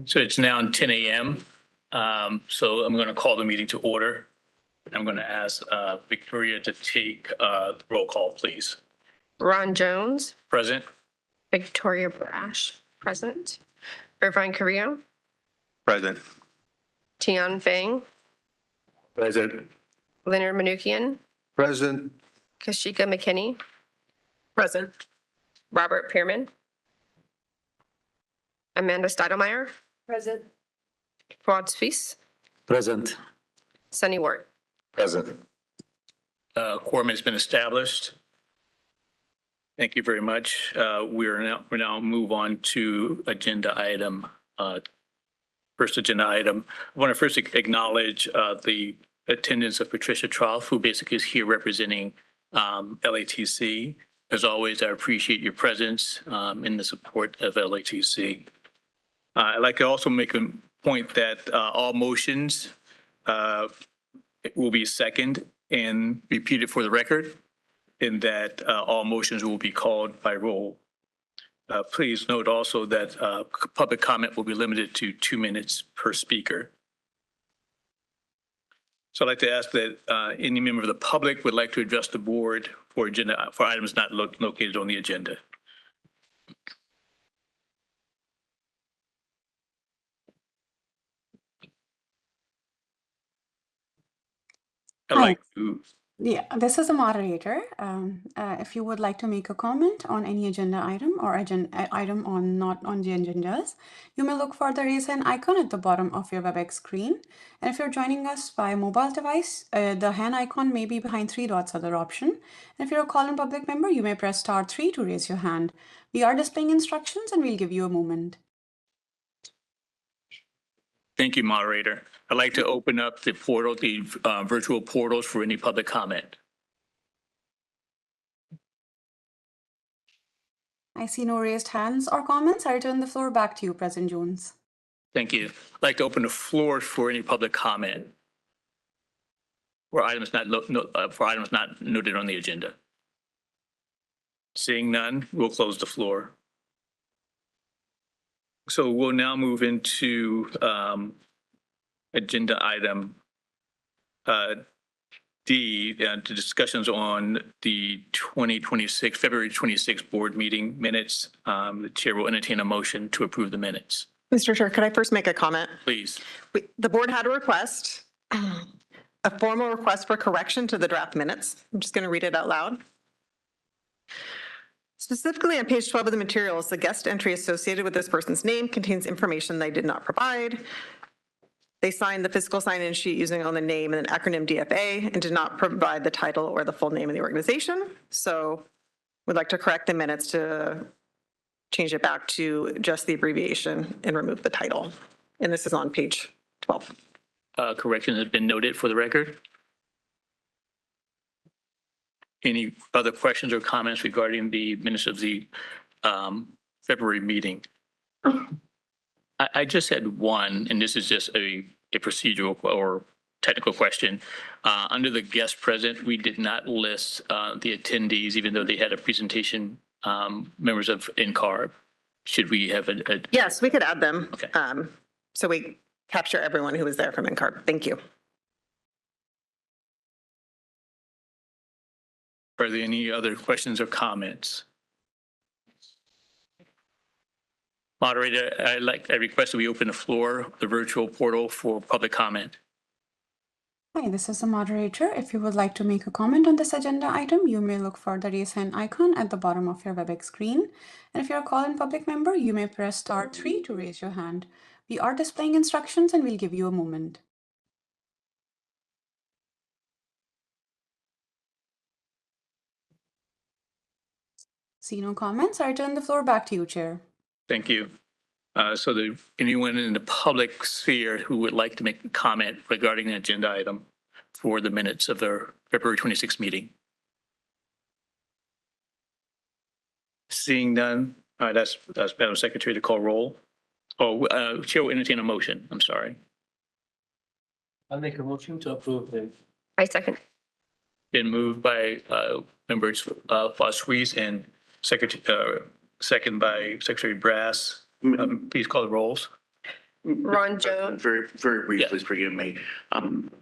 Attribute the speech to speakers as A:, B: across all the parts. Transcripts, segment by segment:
A: So it's now 10 a.m. So I'm going to call the meeting to order. I'm going to ask Victoria to take the roll call, please.
B: Ron Jones,
A: Present.
B: Victoria Brash, present. Irvine Carrillo,
C: Present.
B: Tian Feng,
C: Present.
B: Leonard Manukian,
C: Present.
B: Kashika McKinney,
D: Present.
B: Robert Pearman, Amanda Stoudemire,
D: Present.
B: Fuad Suisse,
C: Present.
B: Sunny Ward.
C: Present.
A: Quorum has been established. Thank you very much. We now move on to agenda item. First agenda item. I want to first acknowledge the attendance of Patricia Trough, who basically is here representing LATC. As always, I appreciate your presence in the support of LATC. I'd like to also make a point that all motions will be seconded and repeated for the record, in that all motions will be called by roll. Please note also that public comment will be limited to 2 minutes per speaker. So I'd like to ask that any member of the public would like to address the board for items not located on the agenda. I'd like to.
E: Yeah, this is a moderator. If you would like to make a comment on any agenda item or item on not on the agendas, you may look for the raise hand icon at the bottom of your WebEx screen. And if you're joining us by mobile device, the hand icon may be behind 3 dots, other option. And if you're a call-in public member, you may press *3 to raise your hand. We are displaying instructions and we'll give you a moment.
A: Thank you, moderator. I'd like to open up the portal, the virtual portals for any public comment.
E: I see no raised hands or comments. I return the floor back to you, President Jones.
A: Thank you. I'd like to open the floor for any public comment for items not noted on the agenda. Seeing none, we'll close the floor. So we'll now move into agenda item D, the discussions on the February 26 board meeting minutes. The chair will entertain a motion to approve the minutes.
D: Mr. Chair, could I first make a comment?
A: Please.
D: The board had a request, a formal request for correction to the draft minutes. I'm just going to read it out loud. Specifically on page 12 of the materials, the guest entry associated with this person's name contains information they did not provide. They signed the physical sign-in sheet using only the name and an acronym DFA and did not provide the title or the full name of the organization. So we'd like to correct the minutes to change it back to just the abbreviation and remove the title. And this is on page 12.
A: Correction has been noted for the record. Any other questions or comments regarding the minutes of the February meeting? I just had one, and this is just a procedural or technical question. Under the guest present, we did not list the attendees, even though they had a presentation, members of NCARB. Should we have a?
D: Yes, we could add them.
A: Okay.
D: So we capture everyone who was there from NCARB. Thank you.
A: Are there any other questions or comments? Moderator, I request that we open the floor, the virtual portal for public comment.
E: Hi, this is the moderator. If you would like to make a comment on this agenda item, you may look for the raise hand icon at the bottom of your WebEx screen. And if you're a call-in public member, you may press *3 to raise your hand. We are displaying instructions and we'll give you a moment. See no comments. I return the floor back to you, Chair.
A: Thank you. So anyone in the public sphere who would like to make a comment regarding an agenda item for the minutes of their February 26th meeting? Seeing none, that's Madam Secretary to call roll. Oh, Chair will entertain a motion. I'm sorry.
F: I'll make a motion to approve the.
B: I second.
A: Been moved by members Fuad Suisse and second by Secretary Brass. Please call the rolls.
B: Ron Jones.
G: Very, very briefly, forgive me.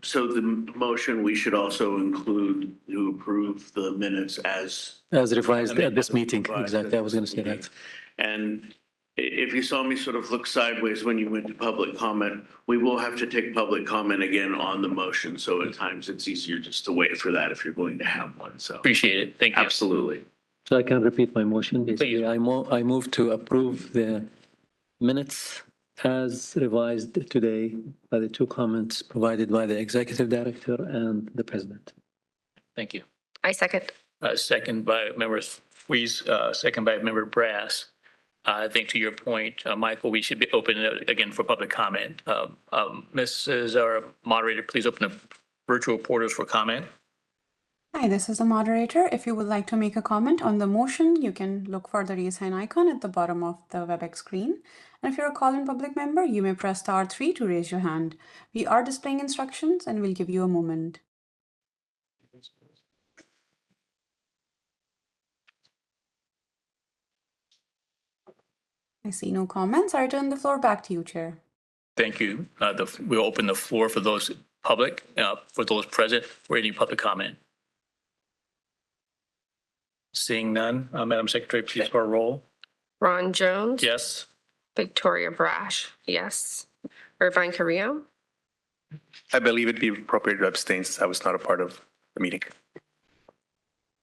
G: So the motion, we should also include to approve the minutes as.
C: As revised at this meeting,
G: revised
C: exactly. I
G: at
C: was going
G: this
C: to say
G: meeting.
C: that.
G: And if you saw me sort of look sideways when you went to public comment, we will have to take public comment again on the motion. So at times it's easier just to wait for that if you're going to have one. So
A: Appreciate it. Thank you.
G: absolutely.
C: So I can repeat my motion. Basically,
A: Please.
C: I move to approve the minutes as revised today by the two comments provided by the executive director and the president.
A: Thank you.
B: I second.
A: Second by member Weiss, second by member Brass. I think to your point, Michael, we should be open again for public comment. Mrs. our moderator, please open the virtual portals for comment.
E: Hi, this is the moderator. If you would like to make a comment on the motion, you can look for the raise hand icon at the bottom of the WebEx screen. And if you're a call-in public member, you may press *3 to raise your hand. We are displaying instructions and we'll give you a moment. I see no comments. I return the floor back to you, Chair.
A: Thank you. We'll open the floor for those public, for those present, for any public comment. Seeing none, Madam Secretary, please call roll.
B: Ron Jones.
A: Yes.
B: Victoria Brash. Yes. Irvine Carrillo.
H: I believe it'd be appropriate to abstain since I was not a part of the meeting.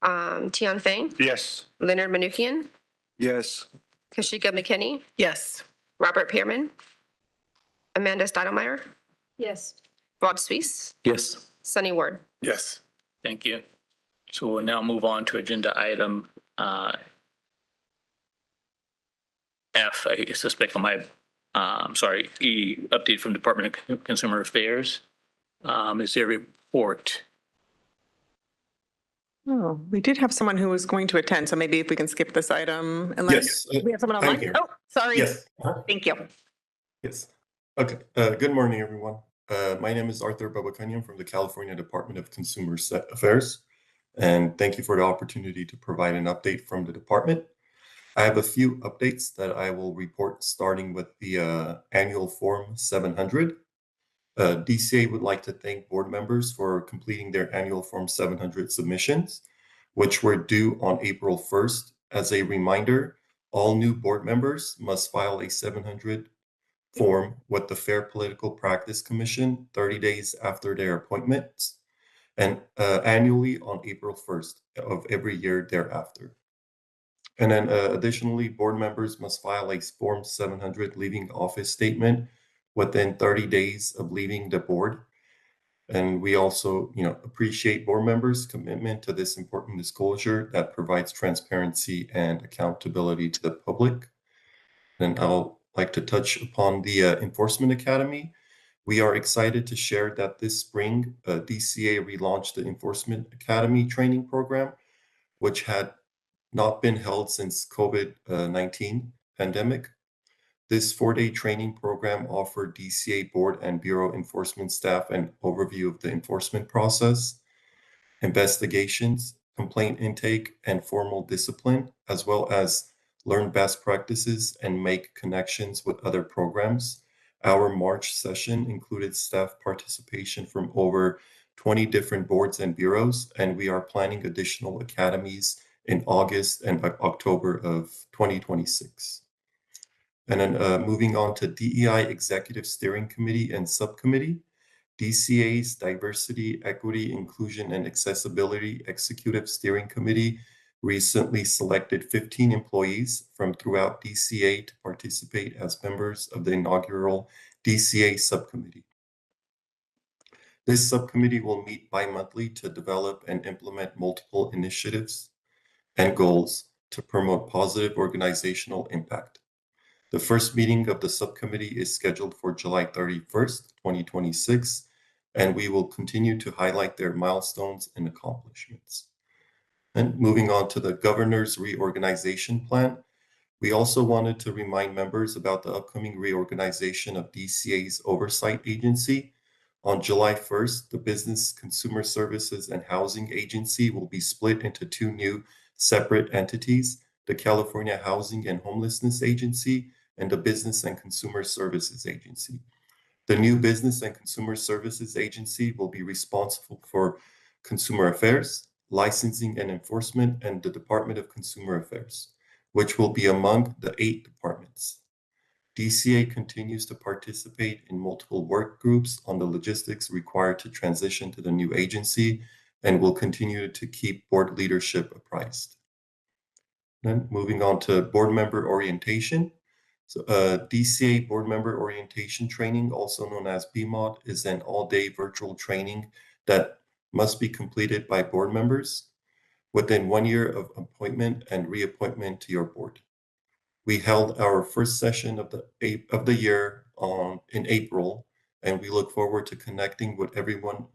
B: Tian Feng.
H: Yes.
B: Leonard Manukian.
C: Yes.
B: Kashika McKinney.
D: Yes.
B: Robert Pearman. Amanda Stoudemire.
I: Yes.
B: Rod Suisse.
C: Yes.
B: Sunny Ward.
H: Yes.
A: Thank you. So we'll now move on to agenda item F, I suspect on my, E, update from Department of Consumer Affairs. Is there a report?
D: Oh, we did have someone who was going to attend, so maybe if we can skip this item unless
J: Yes.
D: we have someone
J: I'm
D: online.
J: here.
D: Oh, sorry.
J: Yes.
D: Thank you.
J: Yes. Okay. Good morning, everyone. My name is Arthur Babakanian from the California Department of Consumer Affairs, and thank you for the opportunity to provide an update from the department. I have a few updates that I will report, starting with the annual Form 700. DCA would like to thank board members for completing their annual Form 700 submissions, which were due on April 1st. As a reminder, all new board members must file a 700 form with the Fair Political Practice Commission 30 days after their appointments, and annually on April 1st of every year thereafter. And then additionally, board members must file a Form 700 leaving office statement within 30 days of leaving the board. And we also, appreciate board members' commitment to this important disclosure that provides transparency and accountability to the public. And I'll like to touch upon the Enforcement Academy. We are excited to share that this spring, DCA relaunched the Enforcement Academy training program, which had not been held since COVID-19 pandemic. This 4-day training program offered DCA board and bureau enforcement staff an overview of the enforcement process, investigations, complaint intake, and formal discipline, as well as learn best practices and make connections with other programs. Our March session included staff participation from over 20 different boards and bureaus, and we are planning additional academies in August and October of 2026. And then moving on to DEI Executive Steering Committee and Subcommittee, DCA's Diversity, Equity, Inclusion, and Accessibility Executive Steering Committee recently selected 15 employees from throughout DCA to participate as members of the inaugural DCA Subcommittee. This subcommittee will meet bi-monthly to develop and implement multiple initiatives and goals to promote positive organizational impact. The first meeting of the subcommittee is scheduled for July 31st, 2026, and we will continue to highlight their milestones and accomplishments. And moving on to the governor's reorganization plan, we also wanted to remind members about the upcoming reorganization of DCA's oversight agency. On July 1st, the Business, Consumer Services, and Housing Agency will be split into two new separate entities, the California Housing and Homelessness Agency and the Business and Consumer Services Agency. The new Business and Consumer Services Agency will be responsible for consumer affairs, licensing and enforcement, and the Department of Consumer Affairs, which will be among the 8 departments. DCA continues to participate in multiple work groups on the logistics required to transition to the new agency and will continue to keep board leadership apprised. Then moving on to board member orientation. So, DCA board member orientation training, also known as BMOD, is an all-day virtual training that must be completed by board members within 1 year of appointment and reappointment to your board. We held our first session of the year in April, and we look forward to connecting with everyone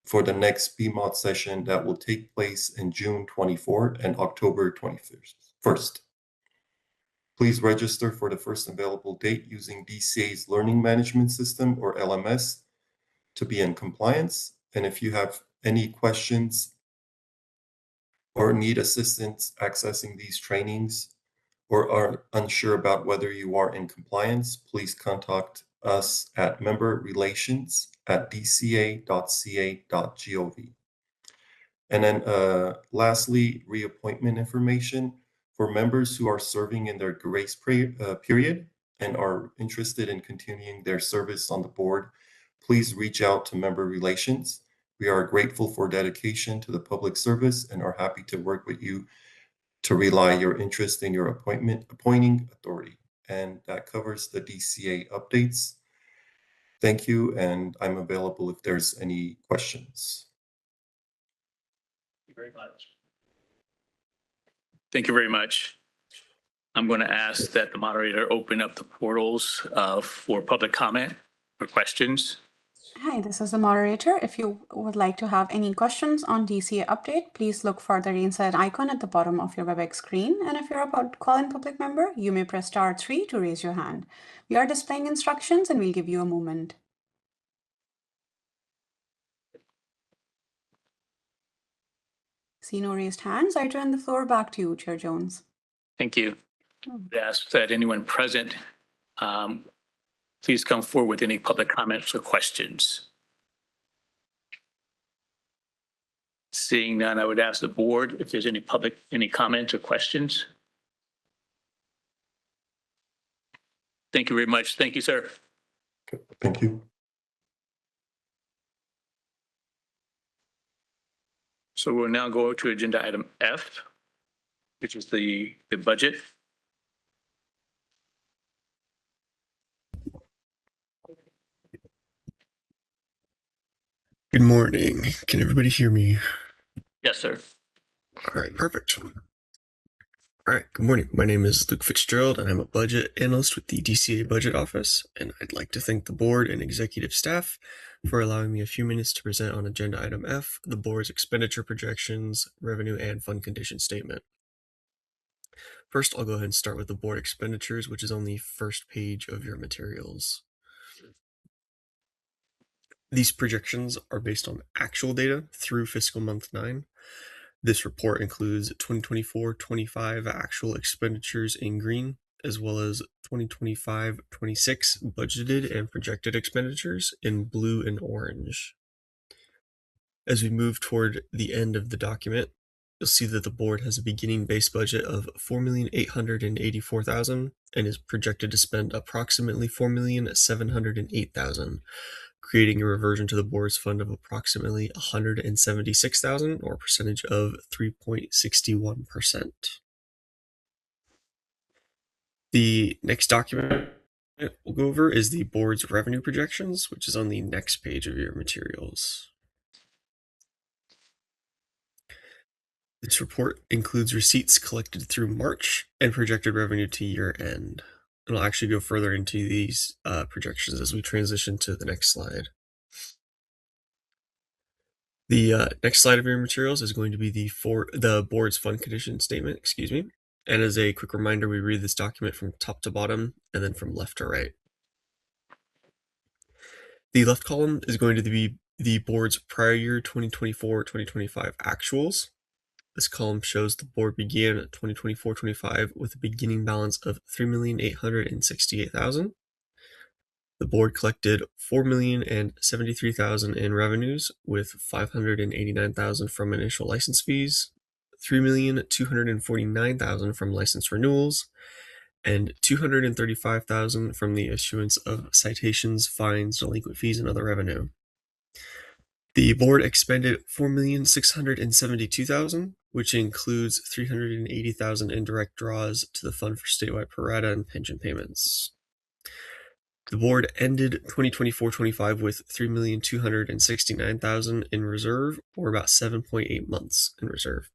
J: for the next BMOD session that will take place in June 24 and October 21st. Please register for the first available date using DCA's Learning Management System, or LMS, to be in compliance. And if you have any questions or need assistance accessing these trainings or are unsure about whether you are in compliance, please contact us at memberrelations@dca.ca.gov. And then lastly, reappointment information. For members who are serving in their grace period and are interested in continuing their service on the board, please reach out to Member Relations. We are grateful for dedication to the public service and are happy to work with you to rely your interest in your appointing authority. And that covers the DCA updates. Thank you, and I'm available if there's any questions.
A: Thank you very much. Thank you very much. I'm going to ask that the moderator open up the portals for public comment or questions.
E: Hi, this is the moderator. If you would like to have any questions on DCA update, please look for the raise hand icon at the bottom of your WebEx screen. And if you're about to call in public member, you may press *3 to raise your hand. We are displaying instructions and we'll give you a moment. See no raised hands. I turn the floor back to you, Chair Jones.
A: Thank you. I'd ask that anyone present please come forward with any public comments or questions. Seeing none, I would ask the board if there's any comments or questions. Thank you very much. Thank you, sir.
J: Okay, thank you.
A: So we'll now go to agenda item F, which is the budget.
I: Good morning. Can everybody hear me?
A: Yes, sir.
I: All right, perfect. All right, good morning. My name is Luke Fitzgerald, and I'm a budget analyst with the DCA Budget Office, and I'd like to thank the board and executive staff for allowing me a few minutes to present on agenda item F, the board's expenditure projections, revenue, and fund condition statement. First, I'll go ahead and start with the board expenditures, which is on the first page of your materials. These projections are based on actual data through fiscal month 9. This report includes 2024-25 actual expenditures in green, as well as 2025-26 budgeted and projected expenditures in blue and orange. As we move toward the end of the document, you'll see that the board has a beginning base budget of $4,884,000 and is projected to spend approximately $4,708,000, creating a reversion to the board's fund of approximately $176,000, or a percentage of 3.61%. The next document we'll go over is the board's revenue projections, which is on the next page of your materials. This report includes receipts collected through March and projected revenue to year end. And I'll actually go further into these projections as we transition to the next slide. The next slide of your materials is going to be the board's fund condition statement, And as a quick reminder, we read this document from top to bottom and then from left to right. The left column is going to be the board's prior year 2024-2025 actuals. This column shows the board began 2024-25 with a beginning balance of $3,868,000. The board collected $4,073,000 in revenues, with $589,000 from initial license fees, $3,249,000 from license renewals, and $235,000 from the issuance of citations, fines, delinquent fees, and other revenue. The board expended $4,672,000, which includes $380,000 in direct draws to the fund for statewide pro rata and pension payments. The board ended 2024-25 with $3,269,000 in reserve, or about 7.8 months in reserve.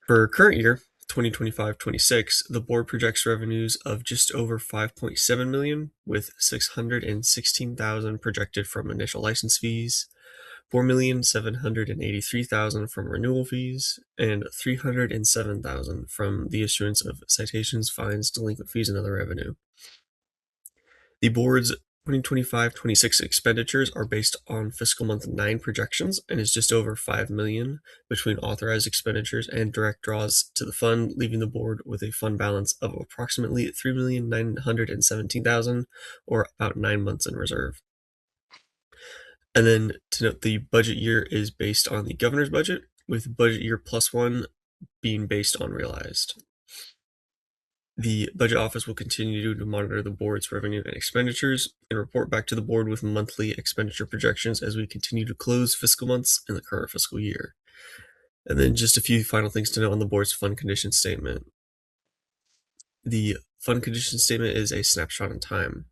I: For current year, 2025-26, the board projects revenues of just over $5.7 million, with $616,000 projected from initial license fees, $4,783,000 from renewal fees, and $307,000 from the issuance of citations, fines, delinquent fees, and other revenue. The board's 2025-26 expenditures are based on fiscal month 9 projections and is just over $5 million between authorized expenditures and direct draws to the fund, leaving the board with a fund balance of approximately $3,917,000, or about 9 months in reserve. And then to note, the budget year is based on the governor's budget, with budget year +1 being based on realized. The budget office will continue to monitor the board's revenue and expenditures and report back to the board with monthly expenditure projections as we continue to close fiscal months in the current fiscal year. And then just a few final things to note on the board's fund condition statement. The fund condition statement is a snapshot in time.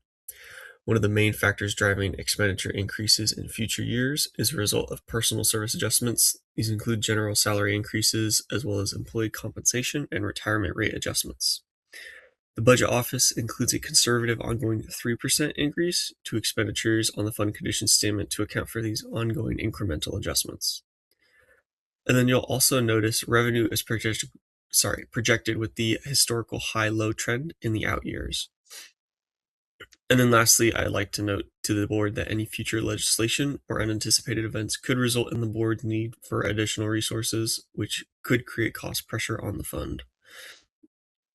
I: One of the main factors driving expenditure increases in future years is a result of personal service adjustments. These include general salary increases, as well as employee compensation and retirement rate adjustments. The budget office includes a conservative ongoing 3% increase to expenditures on the fund condition statement to account for these ongoing incremental adjustments. And then you'll also notice revenue is projected with the historical high-low trend in the out years. And then lastly, I'd like to note to the board that any future legislation or unanticipated events could result in the board's need for additional resources, which could create cost pressure on the fund.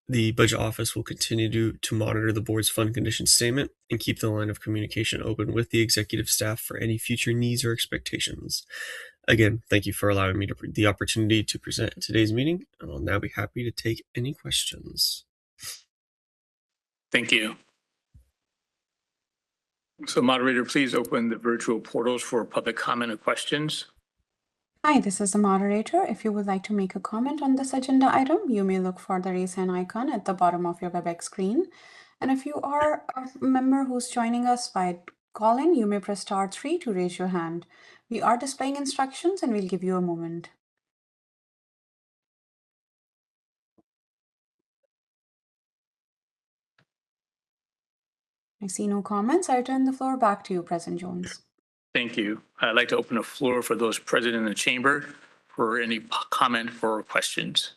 I: The budget office will continue to monitor the board's fund condition statement and keep the line of communication open with the executive staff for any future needs or expectations. Again, thank you for allowing me the opportunity to present at today's meeting, and I'll now be happy to take any questions.
A: Thank you. So moderator, please open the virtual portals for public comment or questions.
E: Hi, this is the moderator. If you would like to make a comment on this agenda item, you may look for the raise hand icon at the bottom of your WebEx screen. And if you are a member who's joining us by call-in, you may press *3 to raise your hand. We are displaying instructions and we'll give you a moment. I see no comments. I turn the floor back to you, President Jones.
A: Thank you. I'd like to open the floor for those present in the chamber for any comment or questions.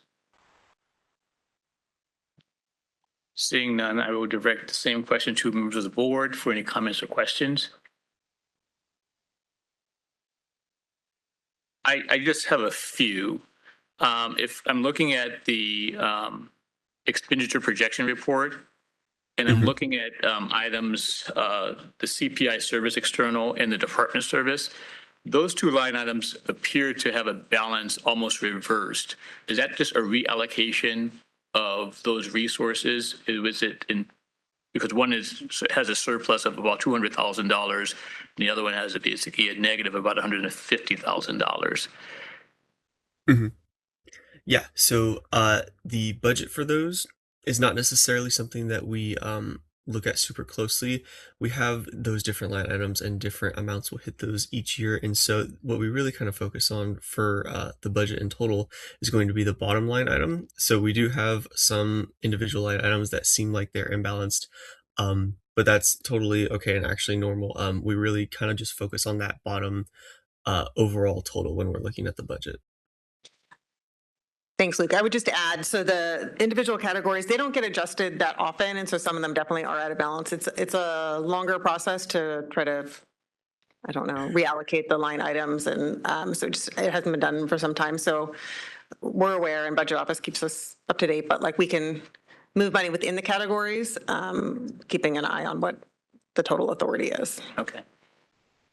A: Seeing none, I will direct the same question to members of the board for any comments or questions. I just have a few. If I'm looking at the expenditure projection report, and I'm looking at items, the CPI service external and the department service, those two line items appear to have a balance almost reversed. Is that just a reallocation of those resources? Is it in, because one has a surplus of about $200,000, and the other one has basically a negative of about $150,000.
I: Yeah, so the budget for those is not necessarily something that we look at super closely. We have those different line items and different amounts will hit those each year. And so what we really kind of focus on for the budget in total is going to be the bottom line item. So we do have some individual line items that seem like they're imbalanced, but that's totally okay and actually normal. We really kind of just focus on that bottom overall total when we're looking at the budget.
D: Thanks, Luke. I would just add, so the individual categories, they don't get adjusted that often, and so some of them definitely are out of balance. It's a longer process to try to I don't know, reallocate the line items. And so it hasn't been done for some time. So we're aware and budget office keeps us up to date, but like we can move money within the categories, keeping an eye on what the total authority is.
A: Okay.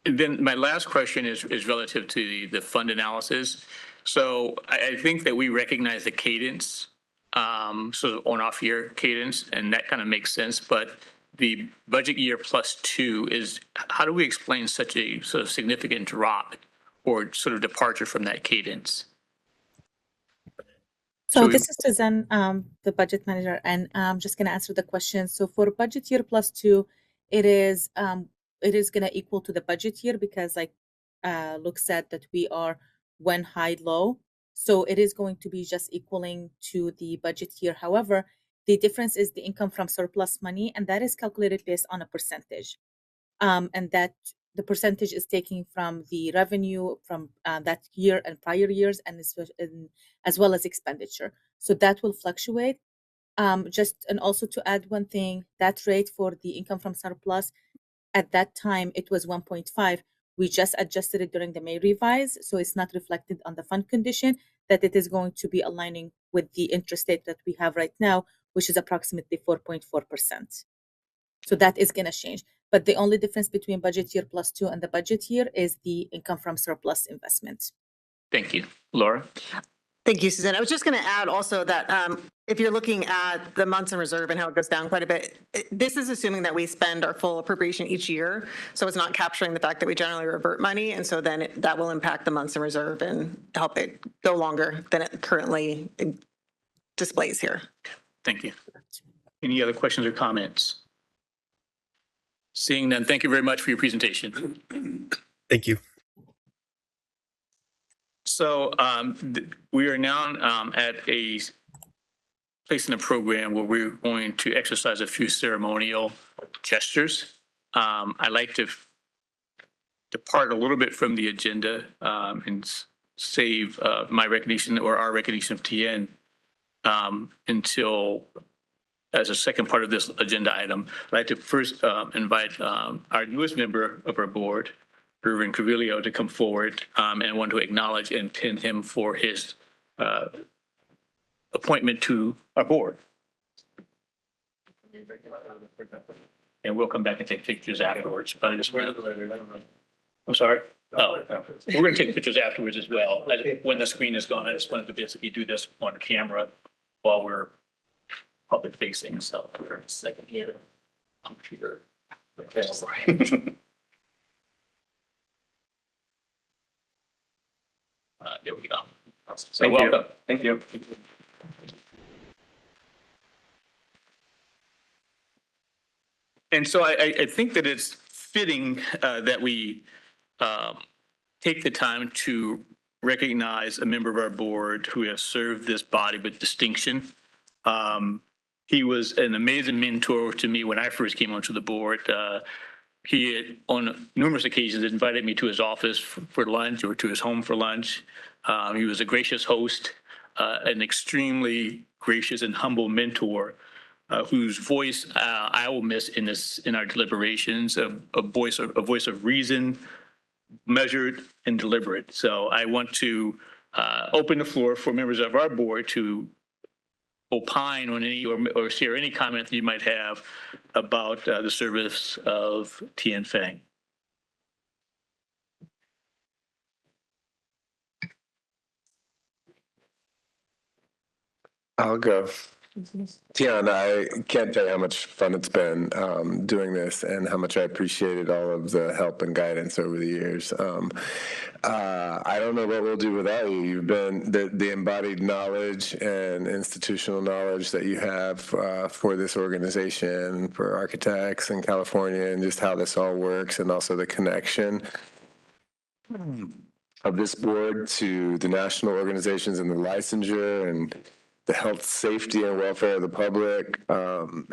A: And then my last question is relative to the fund analysis. So I think that we recognize the cadence, sort of on-off year cadence, and that kind of makes sense. But the budget year +2 is, how do we explain such a sort of significant drop or sort of departure from that cadence?
K: So
A: So
K: this is Suzanne, the budget manager, and I'm just going to answer the question. So for budget year +2, it is going to equal to the budget year because, like Luke said, that we are one high low. So it is going to be just equaling to the budget year. However, the difference is the income from surplus money, and that is calculated based on a percentage. And that the percentage is taking from the revenue from that year and prior years, and as well as expenditure. So that will fluctuate. And also to add one thing, that rate for the income from surplus, at that time, it was 1.5. We just adjusted it during the May revise, so it's not reflected on the fund condition, that it is going to be aligning with the interest rate that we have right now, which is approximately 4.4%. So that is going to change. But the only difference between budget year +2 and the budget year is the income from surplus investment.
A: thank you. Laura?
D: Thank you, Suzanne. I was just going to add also that if you're looking at the months in reserve and how it goes down quite a bit, this is assuming that we spend our full appropriation each year. So it's not capturing the fact that we generally revert money. And so then that will impact the months in reserve and help it go longer than it currently displays here.
A: Thank you. Any other questions or comments? Seeing none, thank you very much for your presentation.
I: Thank you.
A: So we are now at a place in the program where we're going to exercise a few ceremonial gestures. I'd like to depart a little bit from the agenda and save my recognition or our recognition of TN until as a second part of this agenda item. I'd like to first invite our newest member of our board, Irvin Carvillo, to come forward and want to acknowledge and pin him for his appointment to our board. And we'll come back and take pictures afterwards. But I just wanted I'm sorry. Oh, we're going to take pictures afterwards as well. When the screen is gone, I just wanted to basically do this on camera while we're public facing. So for a second here, computer. Okay. There we go. So welcome.
H: Thank you.
A: And so I think that it's fitting that we take the time to recognize a member of our board who has served this body with distinction. He was an amazing mentor to me when I first came onto the board. He had, on numerous occasions, invited me to his office for lunch or to his home for lunch. He was a gracious host, an extremely gracious and humble mentor, whose voice I will miss in our deliberations. A voice of reason, measured and deliberate. So I want to open the floor for members of our board to opine on any or share any comment that you might have about the service of Tien Fang.
L: I'll go. Tian, I can't tell you how much fun it's been doing this and how much I appreciated all of the help and guidance over the years. I don't know what we'll do without you. You've been the embodied knowledge and institutional knowledge that you have for this organization, for architects in California, and just how this all works, and also the connection of this board to the national organizations and the licensure and the health, safety, and welfare of the public.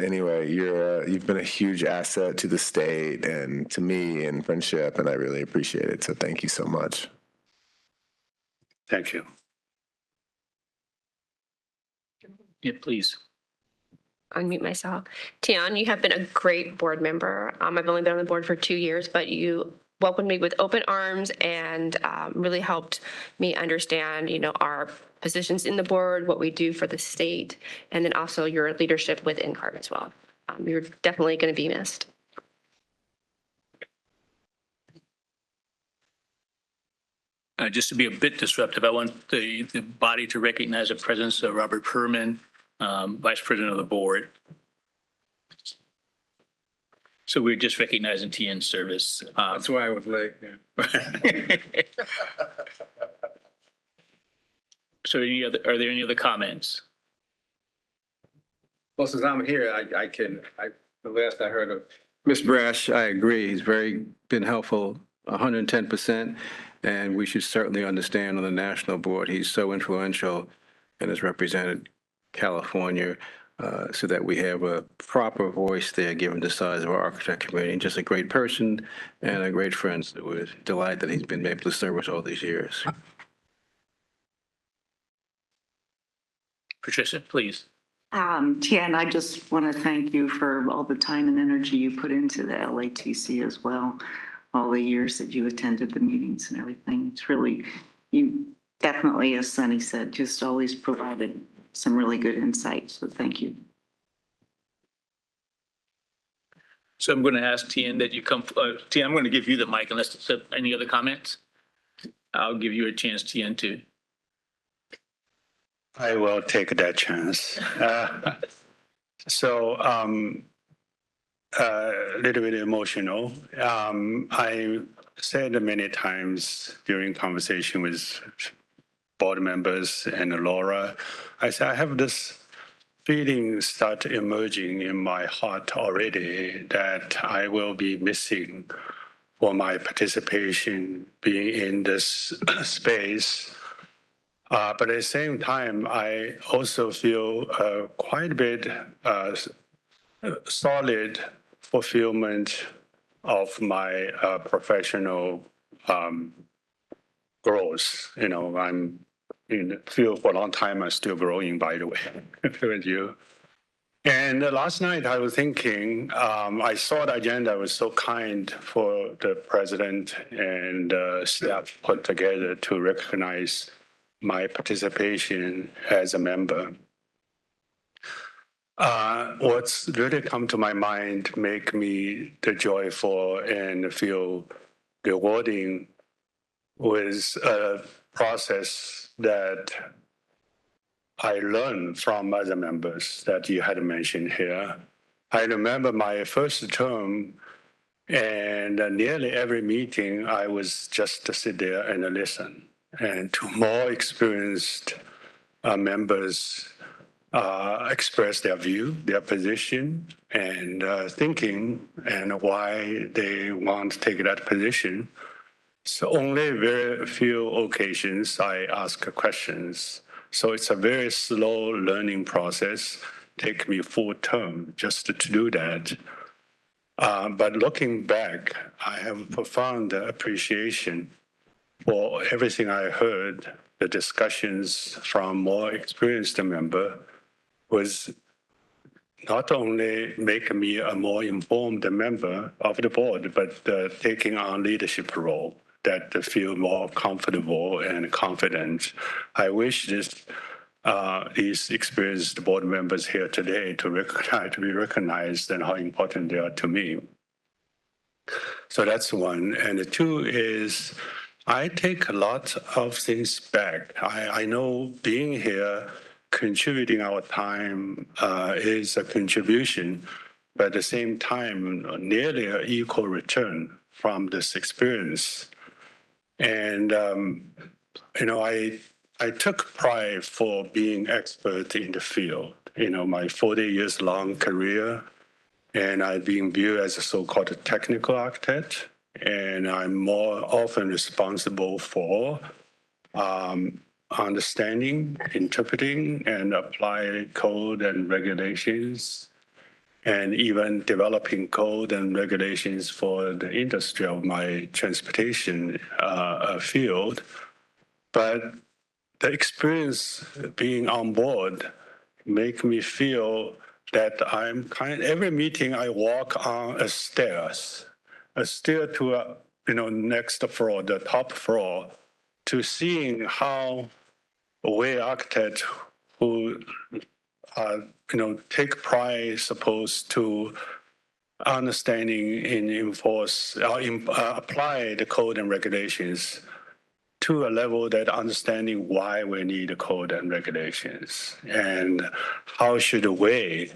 L: Anyway, you've been a huge asset to the state and to me in friendship, and I really appreciate it. So thank you so much.
A: Thank you. Yeah, please.
B: Unmute myself. Tian, you have been a great board member. I've only been on the board for 2 years, but you welcomed me with open arms and really helped me understand, our positions in the board, what we do for the state, and then also your leadership with NCARB as well. You're definitely going to be missed.
A: Just to be a bit disruptive, I want the body to recognize the presence of Robert Perman, Vice President of the board. So we're just recognizing TN's service.
M: That's why I was late.
A: So are there any other comments?
M: Well, since I'm here, the last I heard of Ms. Brash, I agree. He's been helpful 110%. And we should certainly understand on the national board, he's so influential and has represented California so that we have a proper voice there, given the size of our architect community. And just a great person and a great friend. So we're delighted that he's been able to serve us all these years.
A: Patricia, please.
N: Tian, I just want to thank you for all the time and energy you put into the LATC as well. All the years that you attended the meetings and everything. It's really, you definitely, as Sunny said, just always provided some really good insight. So thank you.
A: So I'm going to ask Tien that you come. Tien, I'm going to give you the mic unless there's any other comments. I'll give you a chance, Tien, to.
O: I will take that chance. A little bit emotional. I said many times during conversation with board members and Laura, I said, I have this feeling start emerging in my heart already that I will be missing for my participation being in this space. But at the same time, I also feel quite a bit solid fulfillment of my professional growth. I'm in the field for a long time. I'm still growing, by the way, with you. And last night I was thinking, I saw the agenda was so kind for the president and staff put together to recognize my participation as a member. What's really come to my mind, make me the joyful and feel rewarding was a process that I learned from other members that you had mentioned here. I remember my first term, and nearly every meeting I was just to sit there and listen. And to more experienced members express their view, their position, and thinking, and why they want to take that position. So only very few occasions I ask questions. So it's a very slow learning process. Take me full term just to do that. But looking back, I have profound appreciation for everything I heard. The discussions from more experienced member was not only making me a more informed member of the board, but taking on leadership role that feel more comfortable and confident. I wish these experienced board members here today to be recognized and how important they are to me. So that's one. And two is I take a lot of things back. I know being here, contributing our time is a contribution, but at the same time, nearly an equal return from this experience. And, I took pride for being expert in the field. My 40 years long career, and I've been viewed as a so-called technical architect, and I'm more often responsible for understanding, interpreting, and apply code and regulations, and even developing code and regulations for the industry of my transportation field. But the experience being on board make me feel that every meeting I walk on a stair to next floor, the top floor, to seeing how we architects who take pride supposed to understanding and enforce apply the code and regulations to a level that understanding why we need the code and regulations and how should we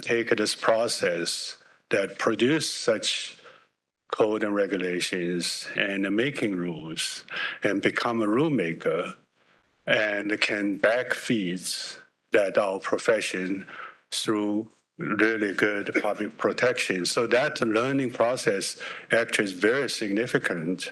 O: take this process that produce such code and regulations and making rules and become a rule maker and can back feeds that our profession through really good public protection. So that learning process actually is very significant.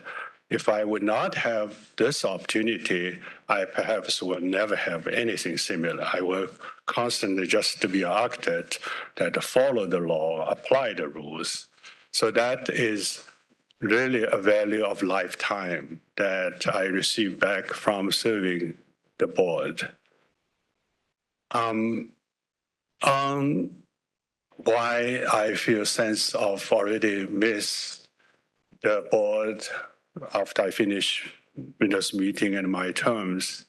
O: If I would not have this opportunity, I perhaps will never have anything similar. I will constantly just to be an architect that follow the law, apply the rules. So that is really a value of lifetime that I received back from serving the board. Why I feel sense of already miss the board after I finish this meeting and my terms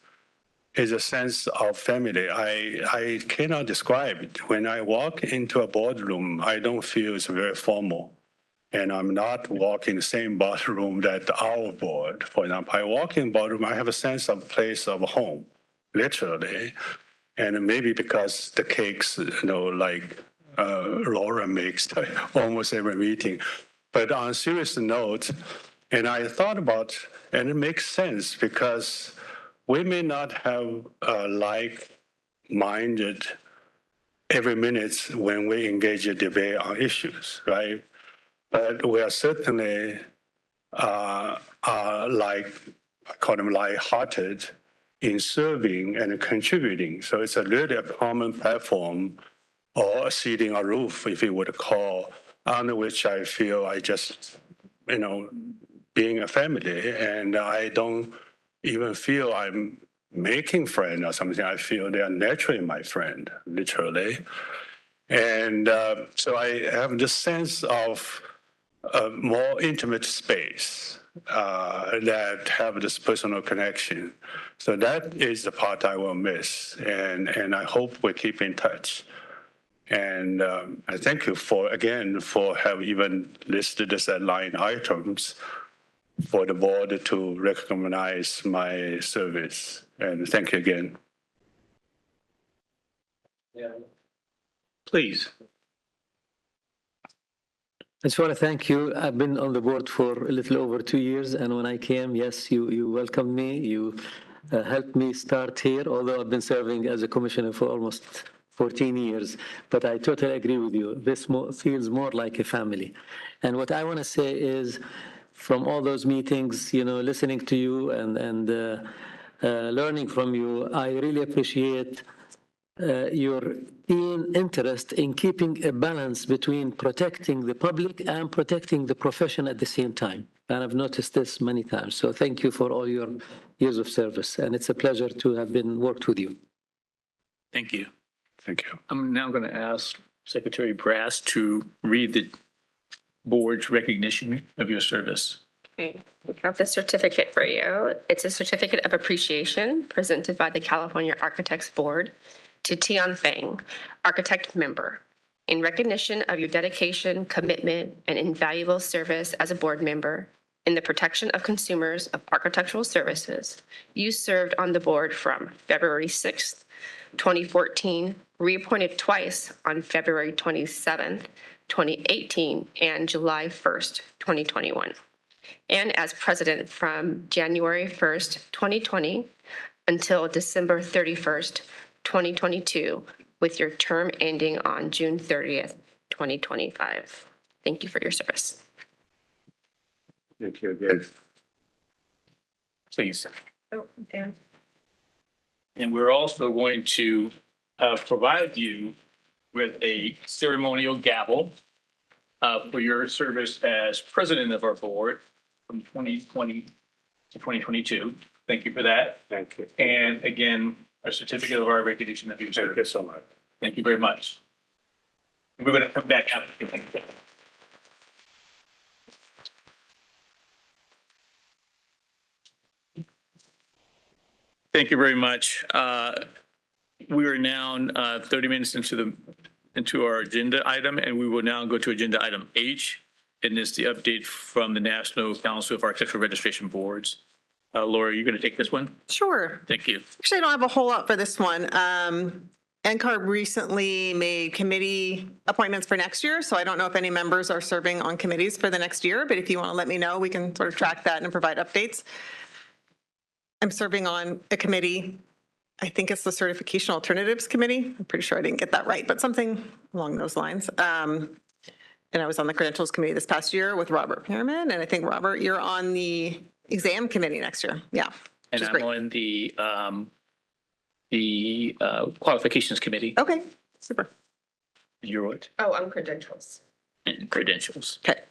O: is a sense of family. I cannot describe it. When I walk into a boardroom, I don't feel it's very formal. And I'm not walking the same boardroom that our board, for example. I walk in boardroom, I have a sense of place of home, literally. And maybe because the cakes, like Laura makes almost every meeting. But on a serious note, and I thought about, and it makes sense because we may not have like-minded every minute when we engage in debate on issues, right? But we are certainly I call them light-hearted in serving and contributing. So it's really a common platform or seating a roof, if you would call, under which I feel I just, being a family, and I don't even feel I'm making friends or something. I feel they are naturally my friend, literally. And so I have this sense of a more intimate space that have this personal connection. So that is the part I will miss, and I hope we keep in touch. And I thank you for have even listed this as line items for the board to recognize my service. And thank you again.
F: Yeah.
A: Please.
C: I just want to thank you. I've been on the board for a little over 2 years, and when I came, yes, you welcomed me. You helped me start here, although I've been serving as a commissioner for almost 14 years. But I totally agree with you. This feels more like a family. And what I want to say is, from all those meetings, listening to you and learning from you, I really appreciate your keen interest in keeping a balance between protecting the public and protecting the profession at the same time. And I've noticed this many times. So thank you for all your years of service. And it's a pleasure to have worked with you.
A: Thank you.
O: Thank you.
A: I'm now going to ask Secretary Brass to read the board's recognition of your service.
B: Okay. We have the certificate for you. It's a certificate of appreciation presented by the California Architects Board to Tian Feng, architect member. In recognition of your dedication, commitment, and invaluable service as a board member in the protection of consumers of architectural services, you served on the board from February 6th, 2014, reappointed twice on February 27th, 2018, and July 1st, 2021. And as president from January 1st, 2020 until December 31st, 2022, with your term ending on June 30th, 2025. Thank you for your service.
O: Thank you again.
A: Please.
B: Oh, Dan.
A: And we're also going to provide you with a ceremonial gavel for your service as president of our board from 2020 to 2022. Thank you for that.
O: Thank you.
A: And again, a certificate of our recognition of your service.
O: Thank you so much.
A: Thank you very much. We're going to come back after. Thank you very much. We are now 30 minutes into our agenda item, and we will now go to agenda item H. And it's the update from the National Council of Architectural Registration Boards. Laura, you're going to take this one?
D: Sure.
A: Thank you.
D: Actually, I don't have a whole lot for this one. NCARB recently made committee appointments for next year, so I don't know if any members are serving on committees for the next year, but if you want to let me know, we can sort of track that and provide updates. I'm serving on a committee. I think it's the Certification Alternatives Committee. I'm pretty sure I didn't get that right, but something along those lines. And I was on the Credentials Committee this past year with Robert Pearman, and I think, Robert, you're on the Exam Committee next year. Yeah.
A: And I'm on the Qualifications Committee.
D: Okay, super.
A: You're what?
B: Oh, I'm credentials.
A: And Credentials.
D: Okay.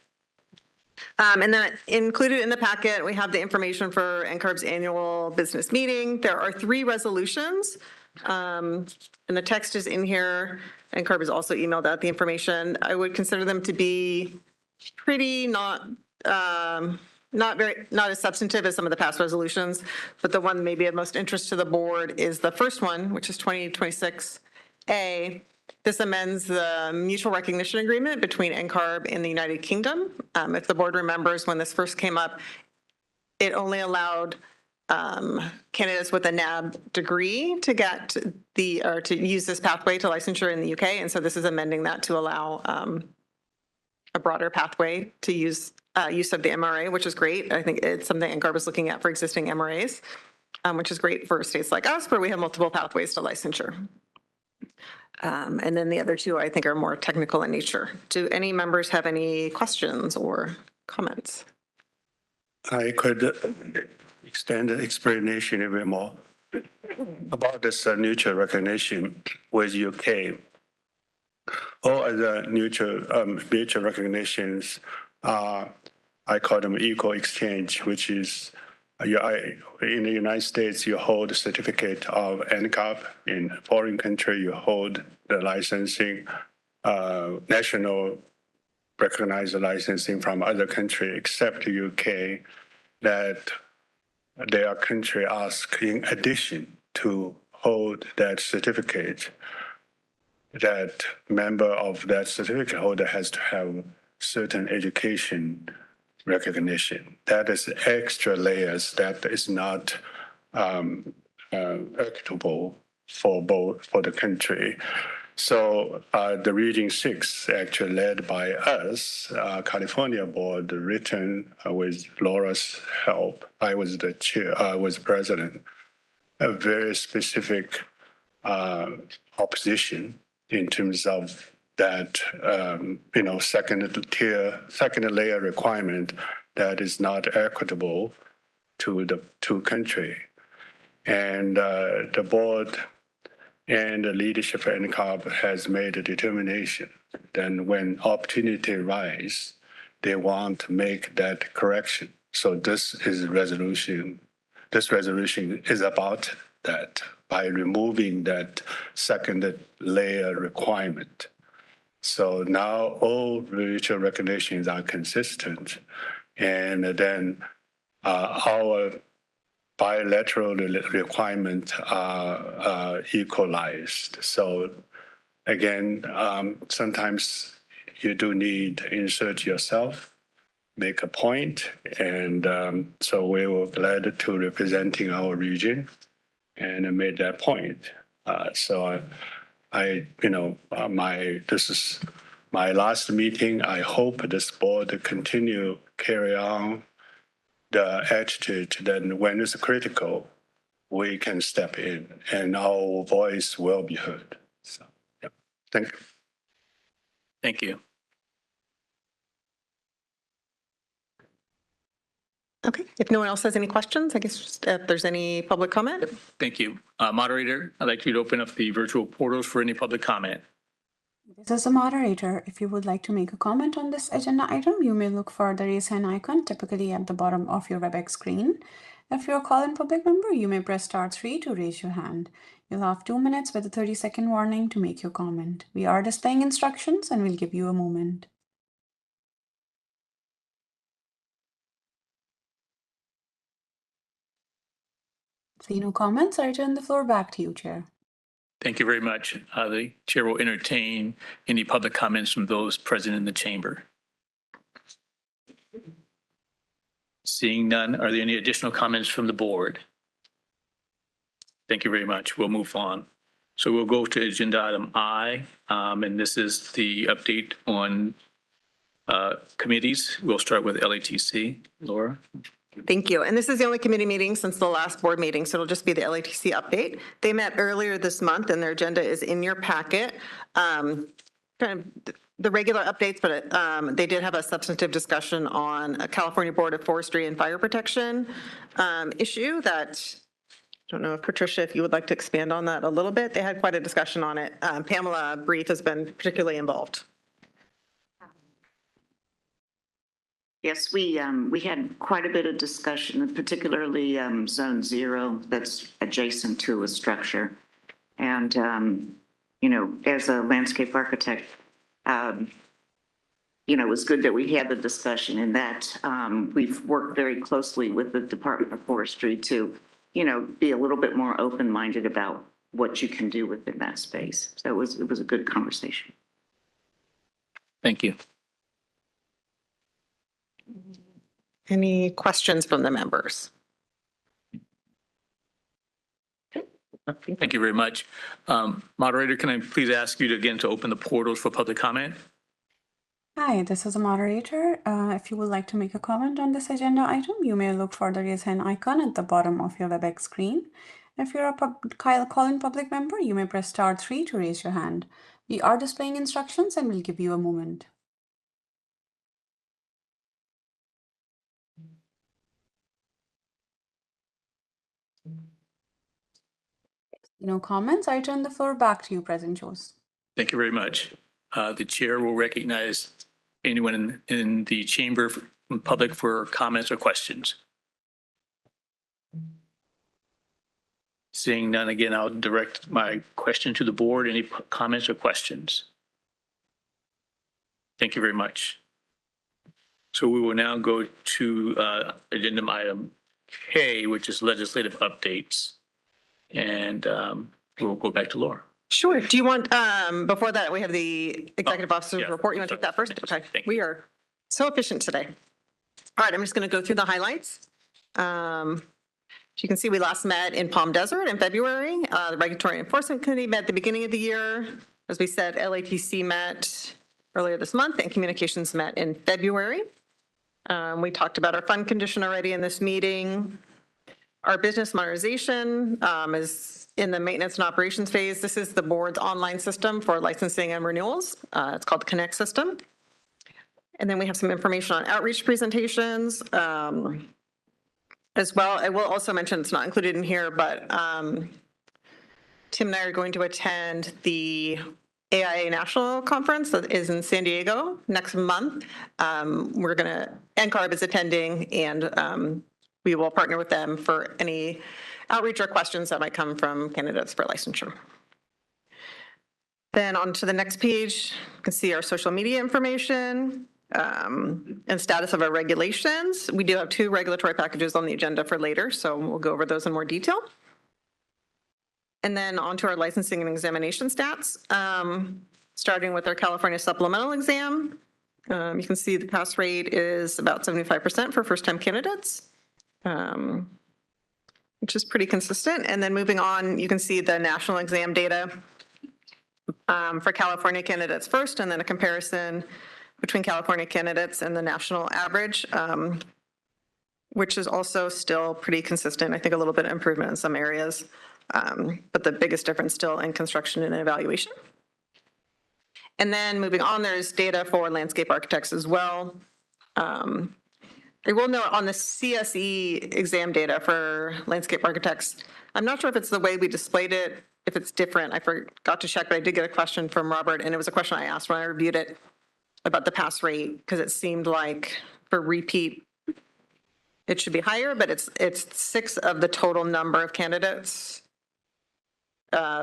D: And then included in the packet, we have the information for NCARB's annual business meeting. There are 3 resolutions, and the text is in here. NCARB has also emailed out the information. I would consider them to be pretty not as substantive as some of the past resolutions, but the one maybe of most interest to the board is the first one, which is 2026A. This amends the mutual recognition agreement between NCARB and the United Kingdom. If the board remembers, when this first came up, it only allowed candidates with a NAB degree to get to use this pathway to licensure in the UK. And so this is amending that to allow a broader pathway to use of the MRA, which is great. I think it's something NCARB is looking at for existing MRAs, which is great for states like us where we have multiple pathways to licensure. And then the other 2, I think, are more technical in nature. Do any members have any questions or comments?
O: I could extend the explanation a bit more about this mutual recognition with UK. All other mutual recognitions I call them equal exchange, which is in the United States, you hold a certificate of NCAP. In a foreign country, you hold the licensing, national recognized licensing from other country, except the UK, that their country asks in addition to hold that certificate, that member of that certificate holder has to have certain education recognition. That is extra layers that is not equitable for the country. So the Region 6, actually led by us, California board, written with Laura's help. I was the chair, I was president. A very specific opposition in terms of that second layer requirement that is not equitable to the country. And the board and the leadership of NCARB has made a determination. Then when opportunity arises, they want to make that correction. So this resolution is about that, by removing that second layer requirement. So now all mutual recognitions are consistent, and then our bilateral requirements are equalized. So again, sometimes you do need to insert yourself, make a point, and so we were glad to representing our region and made that point. So this is my last meeting. I hope this board continue carry on the attitude that when it's critical, we can step in and our voice will be heard. So, yeah. Thank you.
A: Thank you.
D: Okay, if no one else has any questions, I guess just if there's any public comment.
A: Thank you. Moderator, I'd like you to open up the virtual portals for any public comment.
E: This is a moderator. If you would like to make a comment on this agenda item, you may look for the raise hand icon, typically at the bottom of your WebEx screen. If you're a call-in public member, you may press *3 to raise your hand. You'll have 2 minutes with a 30-second warning to make your comment. We are displaying instructions and we'll give you a moment. Seeing no comments, I turn the floor back to you, Chair.
A: Thank you very much. The chair will entertain any public comments from those present in the chamber. Seeing none, are there any additional comments from the board? Thank you very much. We'll move on. So we'll go to agenda item I, and this is the update on committees. We'll start with LATC. Laura?
D: Thank you. And this is the only committee meeting since the last board meeting, so it'll just be the LATC update. They met earlier this month and their agenda is in your packet. Kind of the regular updates, but they did have a substantive discussion on a California Board of Forestry and Fire Protection issue that, I don't know if Patricia, if you would like to expand on that a little bit. They had quite a discussion on it. Pamela Brief has been particularly involved.
N: Yes, we had quite a bit of discussion, particularly Zone 0 that's adjacent to a structure. And, you know, as a landscape architect, you know, it was good that we had the discussion in that we've worked very closely with the Department of Forestry to, you know, be a little bit more open-minded about what you can do within that space. So it was a good conversation.
A: Thank you.
D: Any questions from the members?
A: Thank you very much. Moderator, can I please ask you to again to open the portals for public comment?
E: Hi, this is a moderator. If you would like to make a comment on this agenda item, you may look for the raise hand icon at the bottom of your WebEx screen. If you're a call-in public member, you may press *3 to raise your hand. We are displaying instructions and we'll give you a moment. No comments. I turn the floor back to you, President Jones.
A: Thank you very much. The chair will recognize anyone in the chamber public for comments or questions. Seeing none, again, I'll direct my question to the board. Any comments or questions? Thank you very much. So we will now go to agenda item K, which is legislative updates. And we'll go back to Laura.
D: Sure. Do you want, before that, we have the executive officer's report. You want to take that first? Okay. We are so efficient today. All right, I'm just going to go through the highlights. As you can see, we last met in Palm Desert in February. The Regulatory Enforcement Committee met at the beginning of the year. As we said, LATC met earlier this month and Communications met in February. We talked about our fund condition already in this meeting. Our business modernization is in the maintenance and operations phase. This is the board's online system for licensing and renewals. It's called the Connect system. And then we have some information on outreach presentations as well. I will also mention, it's not included in here, but Tim and I are going to attend the AIA National Conference that is in San Diego next month. We're going to, NCARB is attending, and we will partner with them for any outreach or questions that might come from candidates for licensure. Then on to the next page, you can see our social media information and status of our regulations. We do have 2 regulatory packages on the agenda for later, so we'll go over those in more detail. And then on to our licensing and examination stats, starting with our California supplemental exam. You can see the pass rate is about 75% for first-time candidates. Which is pretty consistent. And then moving on, you can see the national exam data for California candidates first, and then a comparison between California candidates and the national average, which is also still pretty consistent. I think a little bit of improvement in some areas, but the biggest difference still in construction and evaluation. And then moving on, there's data for landscape architects as well. I will note on the CSE exam data for landscape architects, I'm not sure if it's the way we displayed it, if it's different. I forgot to check, but I did get a question from Robert, and it was a question I asked when I reviewed it about the pass rate, because it seemed like for repeat, it should be higher, but it's 6 of the total number of candidates,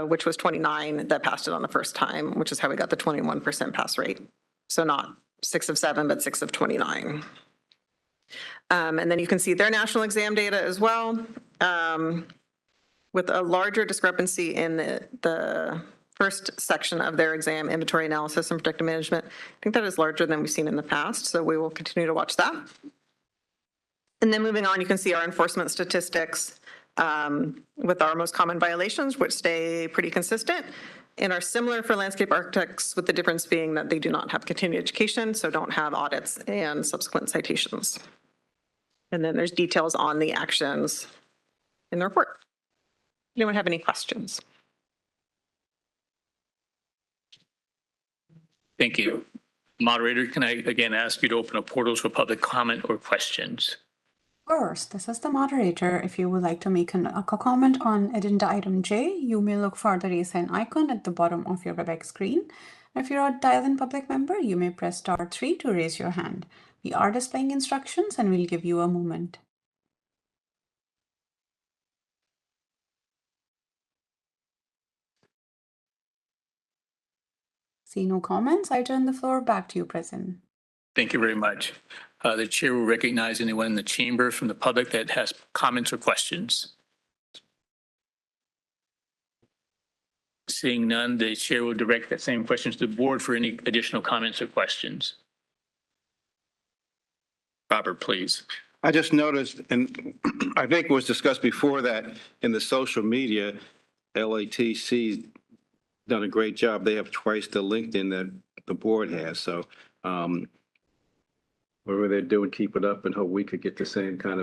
D: which was 29 that passed it on the first time, which is how we got the 21% pass rate. So not 6 of 7, but 6 of 29. And then you can see their national exam data as well. with a larger discrepancy in the first section of their exam, inventory analysis and predictive management. I think that is larger than we've seen in the past, so we will continue to watch that. And then moving on, you can see our enforcement statistics with our most common violations, which stay pretty consistent and are similar for landscape architects, with the difference being that they do not have continuing education, so don't have audits and subsequent citations. And then there's details on the actions in the report. Anyone have any questions?
A: Thank you. Moderator, can I again ask you to open up portals for public comment or questions?
E: Of course, this is the moderator. If you would like to make a comment on agenda item J, you may look for the raise hand icon at the bottom of your WebEx screen. If you're a dial-in public member, you may press *3 to raise your hand. We are displaying instructions and we'll give you a moment. See no comments, I turn the floor back to you, President.
A: Thank you very much. The chair will recognize anyone in the chamber from the public that has comments or questions. Seeing none, the chair will direct that same questions to the board for any additional comments or questions. Robert, please.
M: I just noticed, and I think it was discussed before, that in the social media, LATC's done a great job. They have twice the LinkedIn that the board has. So whatever they're doing, keep it up and hope we could get the same kind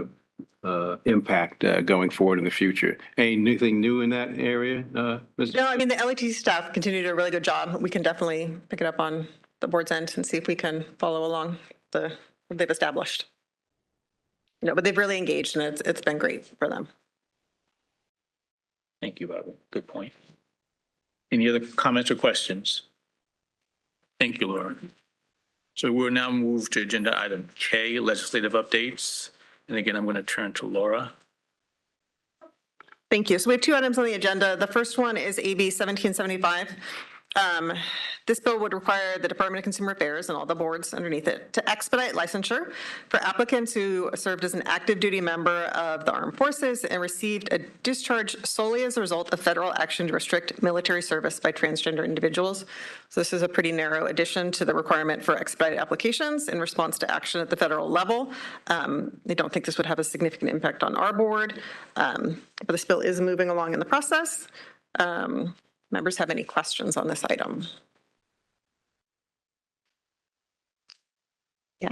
M: of impact going forward in the future. Anything new in that area? Ms.
D: No, I mean, the LAT staff continue to do a really good job. We can definitely pick it up on the board's end and see if we can follow along what they've established. But they've really engaged and it's been great for them.
A: Thank you, Robert. Good point. Any other comments or questions? Thank you, Laura. So we'll now move to agenda item K, legislative updates. And again, I'm going to turn to Laura.
D: Thank you. So we have two items on the agenda. The first one is AB 1775. This bill would require the Department of Consumer Affairs and all the boards underneath it to expedite licensure for applicants who served as an active duty member of the armed forces and received a discharge solely as a result of federal action to restrict military service by transgender individuals. So this is a pretty narrow addition to the requirement for expedited applications in response to action at the federal level. I don't think this would have a significant impact on our board, but this bill is moving along in the process. Members have any questions on this item? Yeah.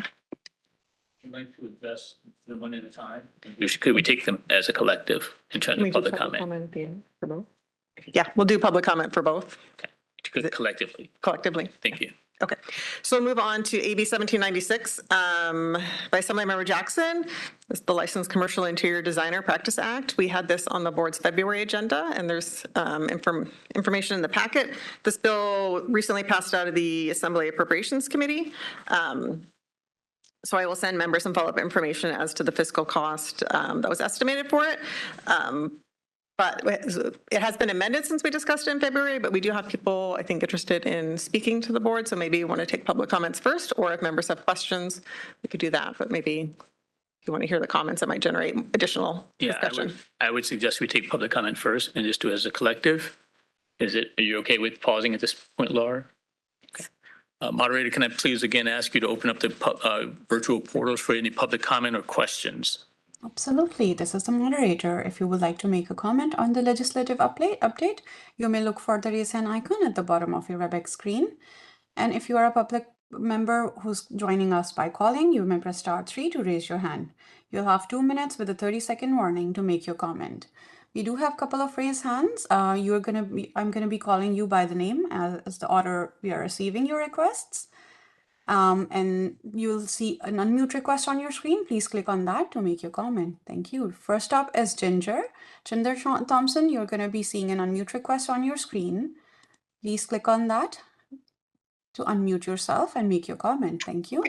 A: I'd like to address them one at a time. Could we take them as a collective in terms of public comment?
D: For both? Yeah, we'll do public comment for both.
A: Okay. Collectively.
D: Collectively.
A: Thank you.
D: Okay, so we'll move on to AB 1796 by Assemblymember Jackson. This is the Licensed Commercial Interior Designer Practice Act. We had this on the board's February agenda, and there's information in the packet. This bill recently passed out of the Assembly Appropriations Committee. So I will send members some follow-up information as to the fiscal cost that was estimated for it. But it has been amended since we discussed it in February, but we do have people, I think, interested in speaking to the board. So maybe you want to take public comments first, or if members have questions, we could do that. But maybe if you want to hear the comments, that might generate additional discussion.
A: I would suggest we take public comment first and just do it as a collective. Are you okay with pausing at this point, Laura? Okay. Moderator, can I please again ask you to open up the virtual portals for any public comment or questions?
E: Absolutely. This is the moderator. If you would like to make a comment on the legislative update, you may look for the raise hand icon at the bottom of your WebEx screen. And if you are a public member who's joining us by calling, you may press *3 to raise your hand. You'll have 2 minutes with a 30-second warning to make your comment. We do have a couple of raised hands. I'm going to be calling you by the name as the order we are receiving your requests. And you'll see an unmute request on your screen. Please click on that to make your comment. Thank you. First up is Ginger. Ginger Thompson, you're going to be seeing an unmute request on your screen. Please click on that to unmute yourself and make your comment. Thank you.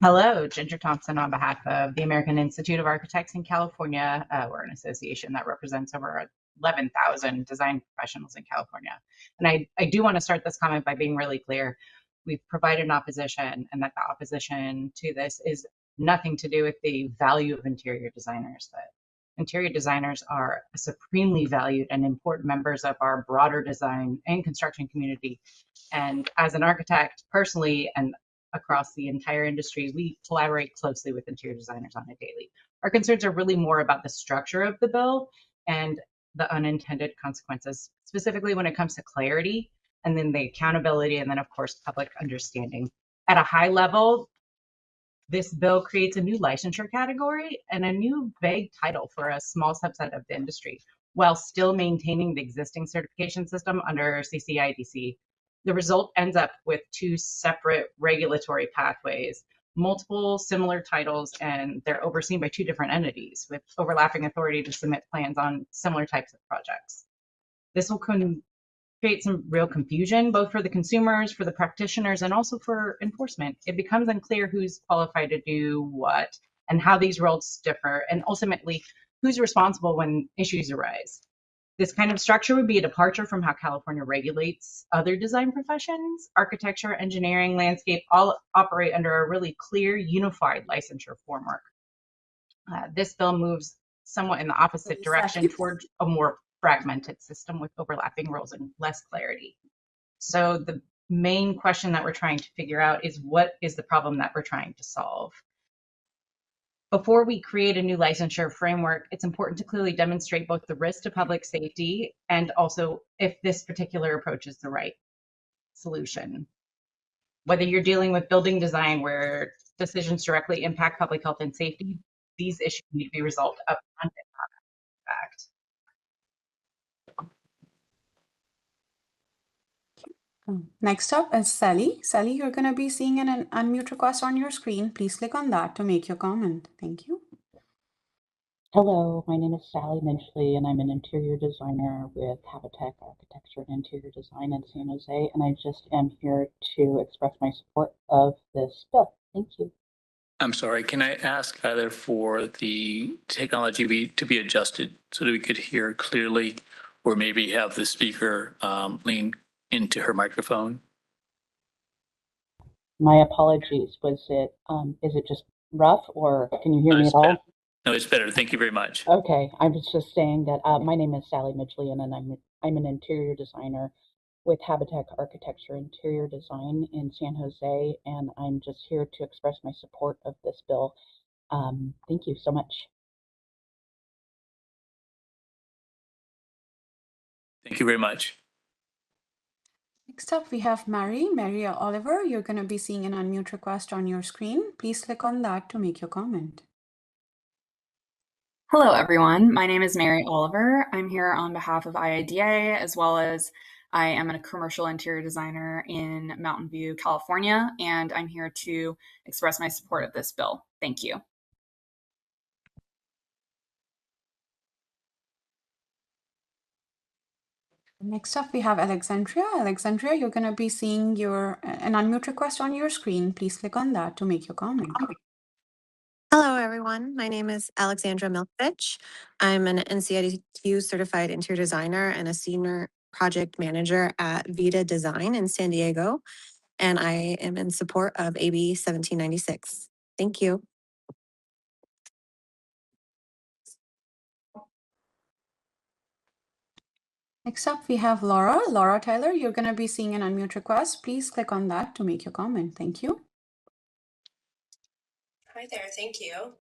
P: Hello, Ginger Thompson on behalf of the American Institute of Architects in California. We're an association that represents over 11,000 design professionals in California. And I do want to start this comment by being really clear. We've provided an opposition, and that the opposition to this is nothing to do with the value of interior designers, that interior designers are supremely valued and important members of our broader design and construction community. And as an architect personally and across the entire industry, we collaborate closely with interior designers on a daily. Our concerns are really more about the structure of the bill and the unintended consequences, specifically when it comes to clarity, and then the accountability, and then of course, public understanding. At a high level, this bill creates a new licensure category and a new vague title for a small subset of the industry, while still maintaining the existing certification system under CCIDC. The result ends up with two separate regulatory pathways, multiple similar titles, and they're overseen by two different entities with overlapping authority to submit plans on similar types of projects. This will create some real confusion, both for the consumers, for the practitioners, and also for enforcement. It becomes unclear who's qualified to do what and how these roles differ, and ultimately who's responsible when issues arise. This kind of structure would be a departure from how California regulates other design professions. Architecture, engineering, landscape all operate under a really clear, unified licensure framework. This bill moves somewhat in the opposite direction toward a more fragmented system with overlapping roles and less clarity. So the main question that we're trying to figure out is, what is the problem that we're trying to solve? Before we create a new licensure framework, it's important to clearly demonstrate both the risk to public safety and also if this particular approach is the right solution. Whether you're dealing with building design where decisions directly impact public health and safety, these issues need to be resolved upfront and not fact.
E: Next up is Sally. Sally, you're going to be seeing an unmute request on your screen. Please click on that to make your comment. Thank you.
Q: Hello, my name is Sally Minchley, and I'm an interior designer with Habitat Architecture and Interior Design in San Jose, and I just am here to express my support of this bill. Thank you.
A: I'm sorry, can I ask either for the technology to be adjusted so that we could hear clearly, or maybe have the speaker lean into her microphone?
Q: My apologies. Was it, is it just rough, or can you hear me at all?
A: No, it's better. Thank you very much.
Q: Okay, I was just saying that my name is Sally Midgley, and I'm an interior designer with Habitat Architecture Interior Design in San Jose, and I'm just here to express my support of this bill. Thank you so much.
A: Thank you very much.
E: Next up, we have Mary Oliver. You're going to be seeing an unmute request on your screen. Please click on that to make your comment.
R: Hello, everyone. My name is Mary Oliver. I'm here on behalf of IIDA, as well as I am a commercial interior designer in Mountain View, California, and I'm here to express my support of this bill. Thank you.
E: Next up, we have Alexandria. Alexandria, you're going to be seeing an unmute request on your screen. Please click on that to make your comment.
S: Hello, everyone. My name is Alexandra Milkovich. I'm an NCIDQ certified interior designer and a senior project manager at Vita Design in San Diego, and I am in support of AB 1796. Thank you.
E: Next up, we have Laura. Laura Tyler, you're going to be seeing an unmute request. Please click on that to make your comment. Thank you.
T: Hi there, thank you.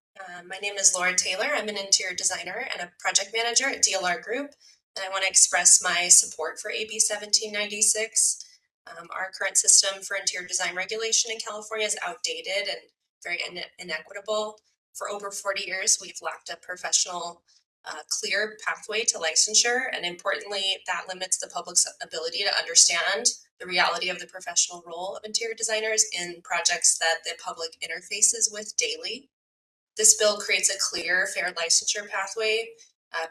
T: My name is Laura Taylor. I'm an interior designer and a project manager at DLR Group, and I want to express my support for AB 1796. Our current system for interior design regulation in California is outdated and very inequitable. For over 40 years, we've lacked a professional, clear pathway to licensure, and importantly, that limits the public's ability to understand the reality of the professional role of interior designers in projects that the public interfaces with daily. This bill creates a clear, fair licensure pathway.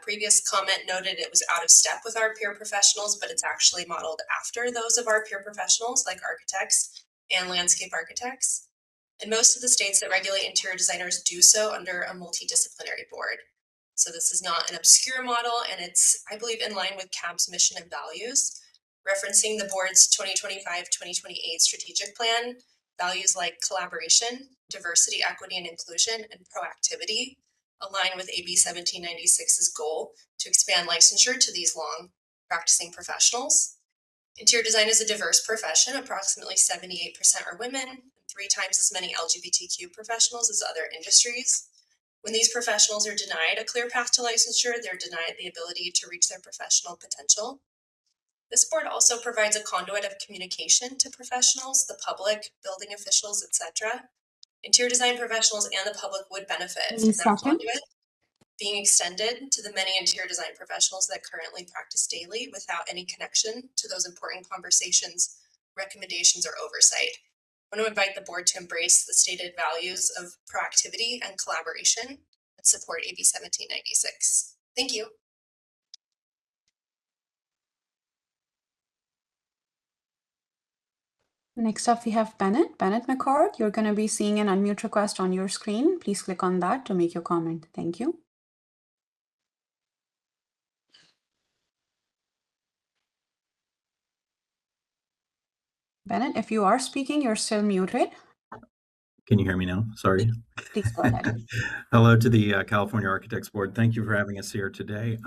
T: Previous comment noted it was out of step with our peer professionals, but it's actually modeled after those of our peer professionals like architects and landscape architects. And most of the states that regulate interior designers do so under a multidisciplinary board. So this is not an obscure model, and it's, I believe, in line with CAB's mission and values. Referencing the board's 2025-2028 strategic plan, values like collaboration, diversity, equity, and inclusion, and proactivity align with AB 1796's goal to expand licensure to these long practicing professionals. Interior design is a diverse profession. Approximately 78% are women, and 3 times as many LGBTQ professionals as other industries. When these professionals are denied a clear path to licensure, they're denied the ability to reach their professional potential. This board also provides a conduit of communication to professionals, the public, building officials, etc. Interior design professionals and the public would benefit from that conduit being extended to the many interior design professionals that currently practice daily without any connection to those important conversations, recommendations, or oversight. I want to invite the board to embrace the stated values of proactivity and collaboration and support AB 1796. Thank you.
E: Next up, we have Bennett. Bennett McCord, you're going to be seeing an unmute request on your screen. Please click on that to make your comment. Thank you. Bennett, if you are speaking, you're still muted.
U: Can you hear me now? Sorry.
E: Please go ahead.
U: Hello to the California Architects Board. Thank you for having us here today.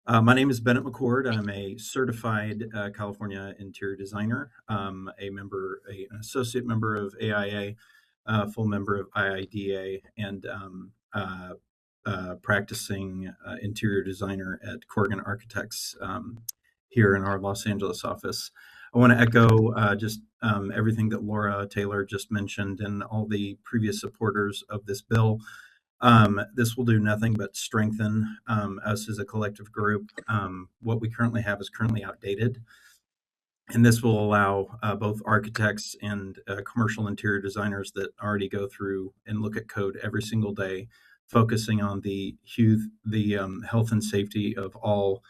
U: My name is Bennett McCord. I'm a certified California interior designer, an associate member of AIA, full member of IIDA, and practicing interior designer at Corrigan Architects here in our Los Angeles office. I want to echo just everything that Laura Taylor just mentioned and all the previous supporters of this bill. This will do nothing but strengthen us as a collective group. What we currently have is currently outdated. And this will allow both architects and commercial interior designers that already go through and look at code every single day, focusing on the health and safety of all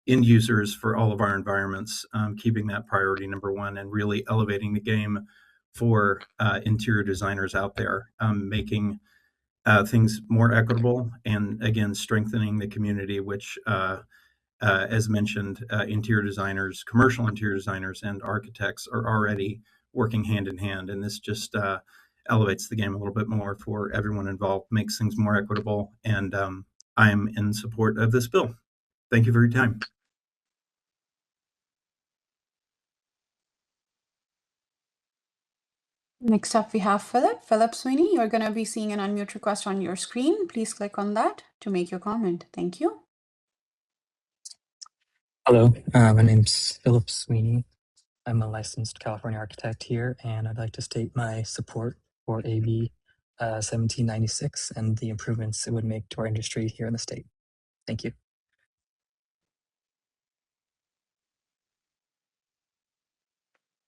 U: end users for all of our environments, keeping that priority number one and really elevating the game for interior designers out there, making things more equitable and, again, strengthening the community, which, as mentioned, interior designers, commercial interior designers and architects are already working hand in hand. And this just elevates the game a little bit more for everyone involved, makes things more equitable. And I'm in support of this bill. Thank you for your time.
E: Next up, we have Philip. Philip Sweeney, you're going to be seeing an unmute request on your screen. Please click on that to make your comment. Thank you.
V: Hello, my name's Philip Sweeney. I'm a licensed California architect here, and I'd like to state my support for AB 1796 and the improvements it would make to our industry here in the state. Thank you.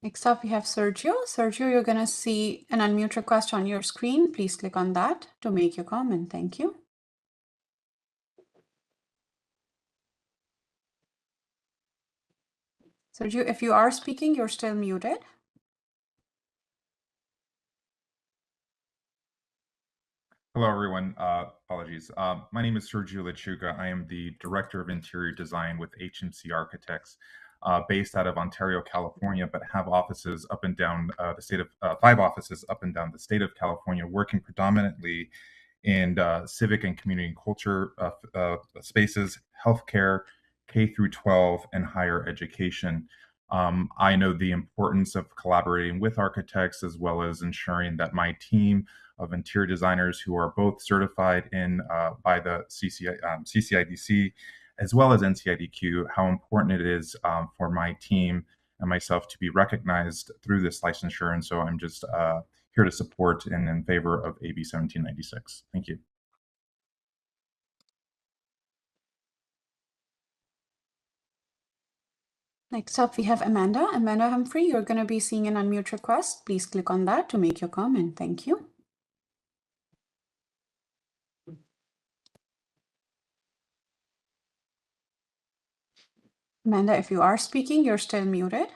E: Next up, we have Sergio. Sergio, you're going to see an unmute request on your screen. Please click on that to make your comment. Thank you. Sergio, if you are speaking, you're still muted.
W: Hello, everyone. Apologies. My name is Sergio Lechuga. I am the Director of Interior Design with HMC Architects, based out of Ontario, California, but have offices up and down the state of 5 offices up and down the state of California, working predominantly in civic and community and culture spaces, healthcare, K through 12, and higher education. I know the importance of collaborating with architects as well as ensuring that my team of interior designers who are both certified in by the CCIDC as well as NCIDQ, how important it is for my team and myself to be recognized through this licensure. And so I'm just here to support and in favor of AB 1796. Thank you.
E: Next up, we have Amanda. Amanda Humphrey, you're going to be seeing an unmute request. Please click on that to make your comment. Thank you. Amanda, if you are speaking, you're still muted.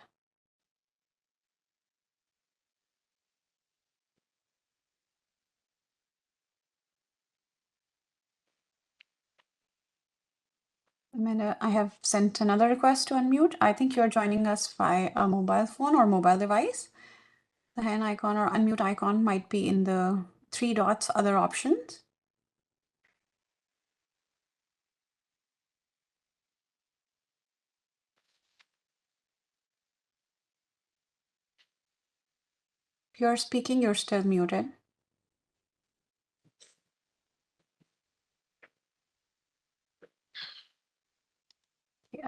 E: Amanda, I have sent another request to unmute. I think you're joining us via a mobile phone or mobile device. The hand icon or unmute icon might be in the 3 dots, other options. If you're speaking, you're still muted.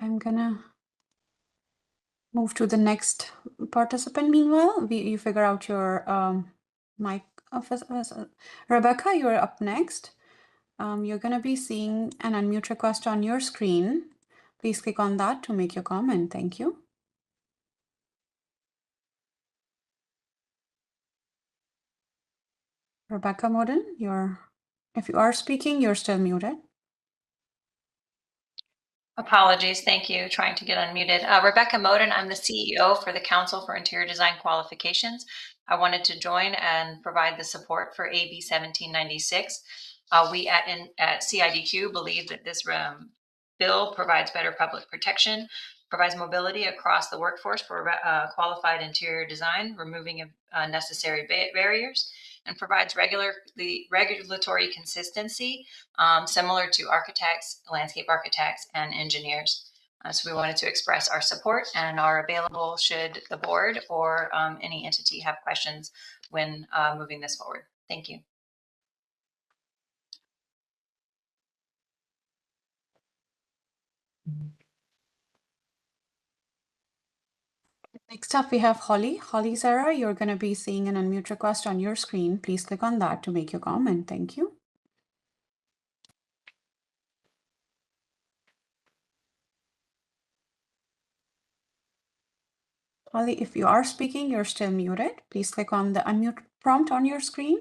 E: I'm gonna move to the next participant. Meanwhile, you figure out your mic. Rebecca, you're up next. You're gonna be seeing an unmute request on your screen. Please click on that to make your comment. Thank you. Rebecca Moden, if you are speaking, you're still muted.
G: Apologies, thank you. Trying to get unmuted. Rebecca Moden, I'm the CEO for the Council for Interior Design Qualifications. I wanted to join and provide the support for AB 1796. We at CIDQ believe that this bill provides better public protection, provides mobility across the workforce for qualified interior design, removing unnecessary barriers, and provides regulatory consistency similar to architects, landscape architects, and engineers. So we wanted to express our support and are available should the board or any entity have questions when moving this forward. Thank you.
E: Next up, we have Holly. Holly Zara, you're going to be seeing an unmute request on your screen. Please click on that to make your comment. Thank you. Holly, if you are speaking, you're still muted. Please click on the unmute prompt on your screen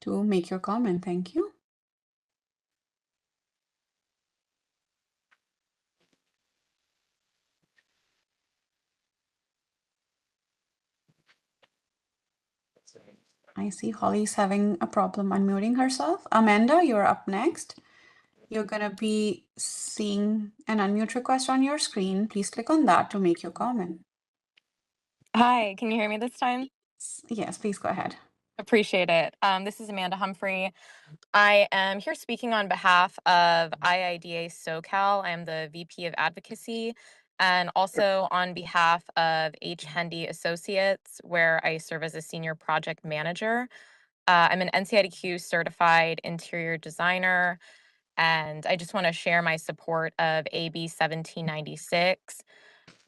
E: to make your comment. Thank you. I see Holly's having a problem unmuting herself. Amanda, you're up next. You're going to be seeing an unmute request on your screen. Please click on that to make your comment.
J: Hi, can you hear me this time?
E: Yes, please go ahead.
J: Appreciate it. This is Amanda Humphrey. I am here speaking on behalf of IIDA SoCal. I am the VP of Advocacy, and also on behalf of H. Hendy Associates, where I serve as a senior project manager. I'm an NCIDQ certified interior designer, and I just want to share my support of AB 1796.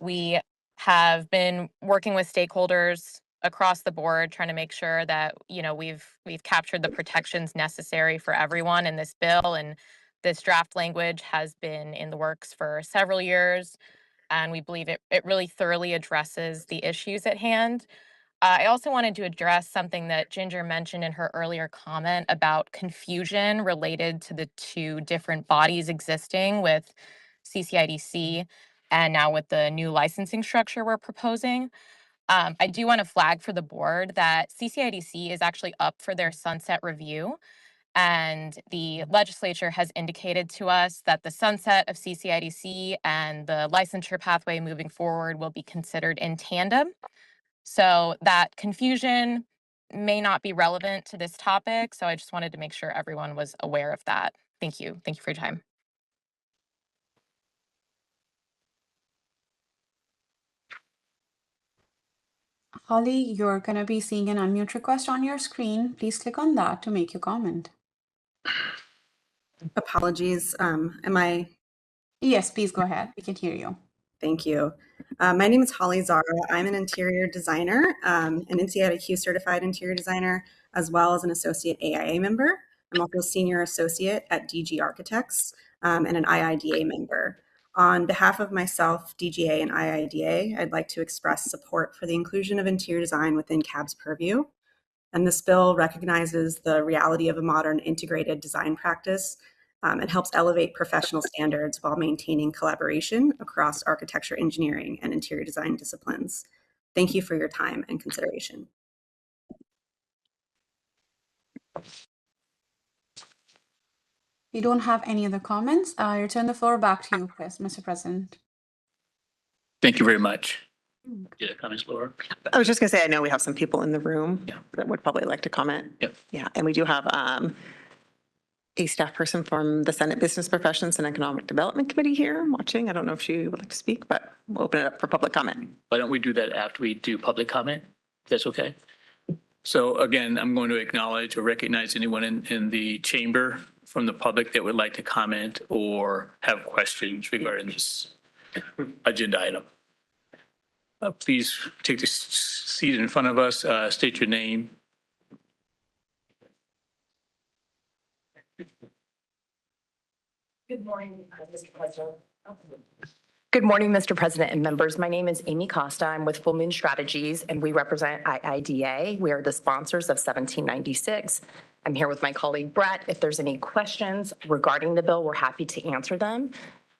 J: We have been working with stakeholders across the board, trying to make sure that we've captured the protections necessary for everyone in this bill. And this draft language has been in the works for several years, and we believe it really thoroughly addresses the issues at hand. I also wanted to address something that Ginger mentioned in her earlier comment about confusion related to the two different bodies existing with CCIDC and now with the new licensing structure we're proposing. I do want to flag for the board that CCIDC is actually up for their sunset review, and the legislature has indicated to us that the sunset of CCIDC and the licensure pathway moving forward will be considered in tandem. So that confusion may not be relevant to this topic. So I just wanted to make sure everyone was aware of that. Thank you. Thank you for your time.
E: Holly, you're going to be seeing an unmute request on your screen. Please click on that to make your comment.
K: Apologies. Am I?
E: Yes, please go ahead. We can hear you.
K: Thank you. My name is Holly Zara. I'm an interior designer, an NCIDQ certified interior designer, as well as an associate AIA member. I'm also a senior associate at DG Architects and an IIDA member. On behalf of myself, DGA, and IIDA, I'd like to express support for the inclusion of interior design within CAB's purview. And this bill recognizes the reality of a modern integrated design practice and helps elevate professional standards while maintaining collaboration across architecture, engineering, and interior design disciplines. Thank you for your time and consideration.
E: We don't have any other comments. I return the floor back to you, Mr. President.
A: Thank you very much. Yeah, comments, Laura?
D: I was just going to say, I know we have some people in the room that would probably like to comment.
A: Yep.
D: Yeah, and we do have a staff person from the Senate Business Professions and Economic Development Committee here watching. I don't know if she would like to speak, but we'll open it up for public comment.
A: Why don't we do that after we do public comment? If that's okay? So again, I'm going to acknowledge or recognize anyone in the chamber from the public that would like to comment or have questions regarding this agenda item. Please take the seat in front of us, state your name.
H: Good morning, Mr. President. Good morning, Mr. President and members. My name is Amy Costa. I'm with Full Moon Strategies, and we represent IIDA. We are the sponsors of 1796. I'm here with my colleague Brett. If there's any questions regarding the bill, we're happy to answer them.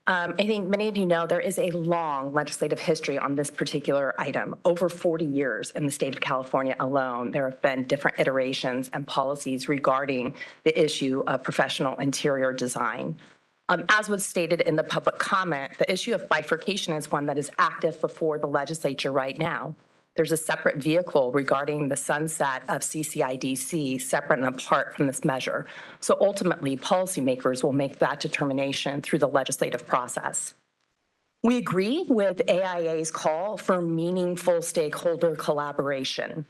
H: I think many of you know there is a long legislative history on this particular item. Over 40 years in the state of California alone, there have been different iterations and policies regarding the issue of professional interior design. As was stated in the public comment, the issue of bifurcation is one that is active before the legislature right now. There's a separate vehicle regarding the sunset of CCIDC separate and apart from this measure. So ultimately, policymakers will make that determination through the legislative process. We agree with AIA's call for meaningful stakeholder collaboration.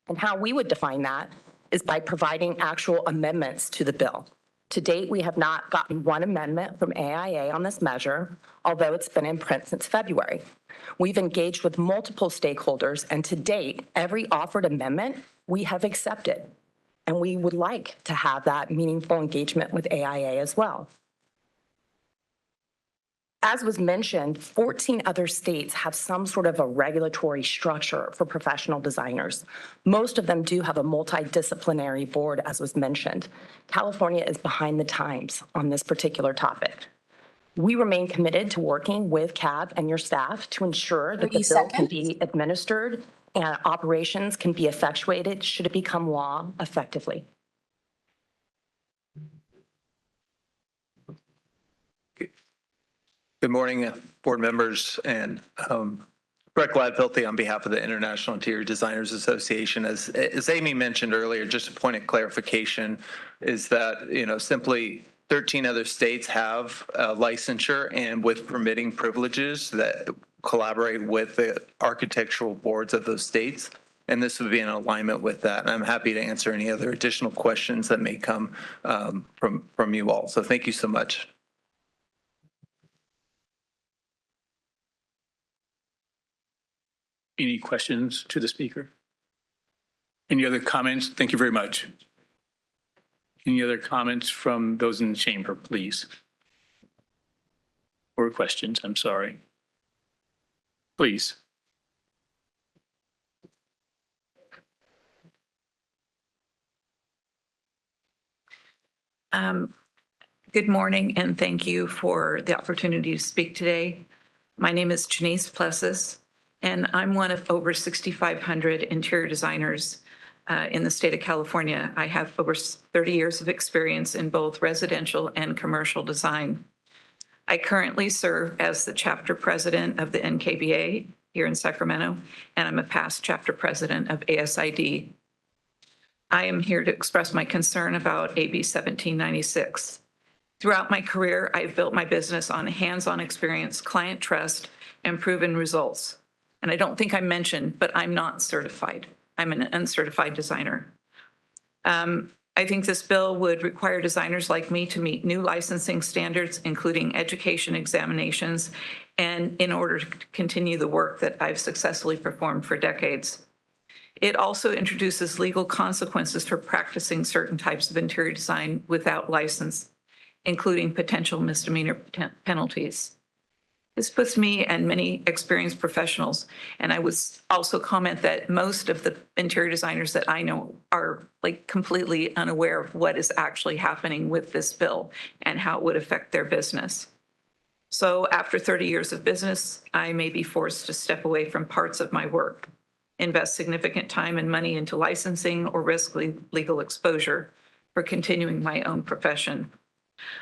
H: And how we would define that is by providing actual amendments to the bill. To date, we have not gotten one amendment from AIA on this measure, although it's been in print since February. We've engaged with multiple stakeholders, and to date, every offered amendment we have accepted. And we would like to have that meaningful engagement with AIA as well. As was mentioned, 14 other states have some sort of a regulatory structure for professional designers. Most of them do have a multidisciplinary board, as was mentioned. California is behind the times on this particular topic. We remain committed to working with CAB and your staff to ensure that the bill can be administered and operations can be effectuated should it become law effectively.
I: Good morning, board members, and Brett Gladfelty on behalf of the International Interior Designers Association. As Amy mentioned earlier, just a point of clarification is that, simply 13 other states have licensure and with permitting privileges that collaborate with the architectural boards of those states. And this would be in alignment with that. And I'm happy to answer any other additional questions that may come from you all. So thank you so much.
A: Any questions to the speaker? Any other comments? Thank you very much. Any other comments from those in the chamber, please? Or questions, I'm sorry. Please.
L: Good morning, and thank you for the opportunity to speak today. My name is Janice Plessis, and I'm one of over 6,500 interior designers in the state of California. I have over 30 years of experience in both residential and commercial design. I currently serve as the chapter president of the NKBA here in Sacramento, and I'm a past chapter president of ASID. I am here to express my concern about AB 1796. Throughout my career, I've built my business on hands-on experience, client trust, and proven results. And I don't think I mentioned, but I'm not certified. I'm an uncertified designer. I think this bill would require designers like me to meet new licensing standards, including education examinations, and in order to continue the work that I've successfully performed for decades. It also introduces legal consequences for practicing certain types of interior design without license, including potential misdemeanor penalties. This puts me and many experienced professionals, and I would also comment that most of the interior designers that I know are completely unaware of what is actually happening with this bill and how it would affect their business. So after 30 years of business, I may be forced to step away from parts of my work, invest significant time and money into licensing or risk legal exposure for continuing my own profession.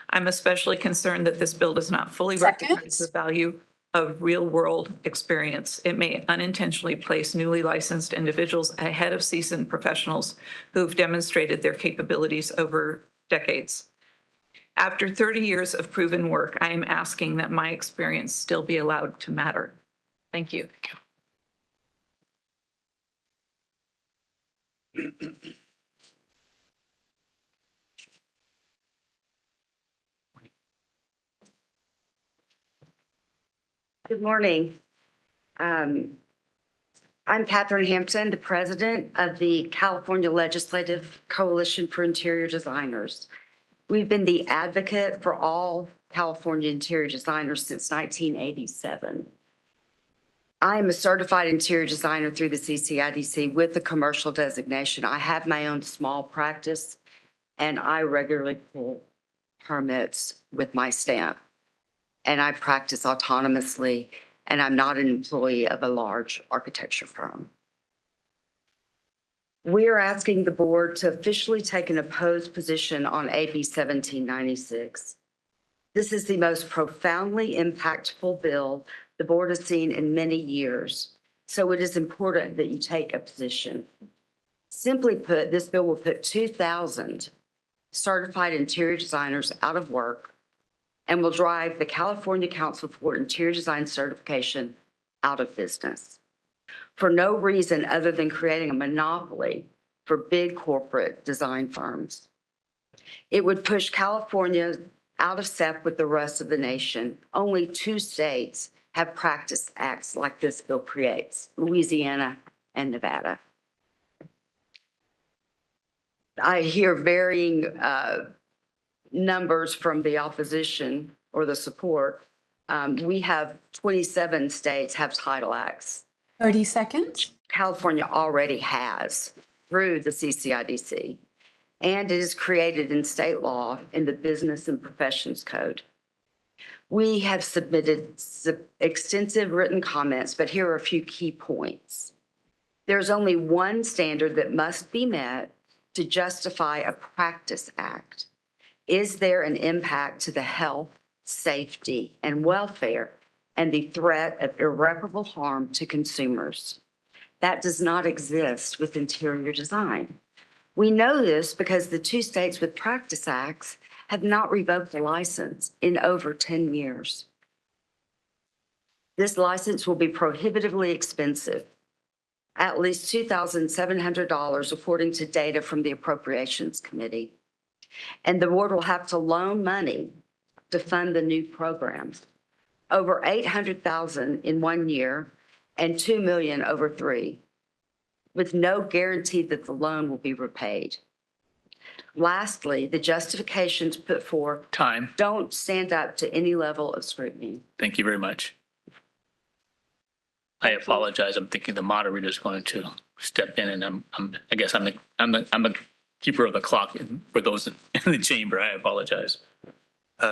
L: I'm especially concerned that this bill does not fully recognize the value of real-world experience. It may unintentionally place newly licensed individuals ahead of seasoned professionals who've demonstrated their capabilities over decades. After 30 years of proven work, I am asking that my experience still be allowed to matter. Thank you.
B: Good morning. I'm Catherine Hampton, the president of the California Legislative Coalition for Interior Designers. We've been the advocate for all California interior designers since 1987. I am a certified interior designer through the CCIDC with the commercial designation. I have my own small practice and I regularly pull permits with my stamp. And I practice autonomously, and I'm not an employee of a large architecture firm. We are asking the board to officially take an opposed position on AB 1796. This is the most profoundly impactful bill the board has seen in many years, so it is important that you take a position. Simply put, this bill will put 2,000 certified interior designers out of work and will drive the California Council for Interior Design Certification out of business for no reason other than creating a monopoly for big corporate design firms. It would push California out of step with the rest of the nation. Only 2 states have practice acts like this bill creates, Louisiana and Nevada. I hear varying numbers from the opposition or the support. We have 27 states have title acts.
E: 30 seconds.
B: California already has through the CCIDC, and it is created in state law in the Business and Professions Code. We have submitted extensive written comments, but here are a few key points. There's only one standard that must be met to justify a practice act. Is there an impact to the health, safety, and welfare and the threat of irreparable harm to consumers? That does not exist with interior design. We know this because the 2 states with practice acts have not revoked a license in over 10 years. This license will be prohibitively expensive, at least $2,700 according to data from the Appropriations Committee. And the board will have to loan money to fund the new programs. Over $800,000 in 1 year and $2 million over 3, with no guarantee that the loan will be repaid. Lastly, the justifications put forth don't stand up to any level of scrutiny.
A: Thank you very much. I apologize. I'm thinking the moderator is going to step in, and I guess I'm the keeper of the clock for those in the chamber. I apologize.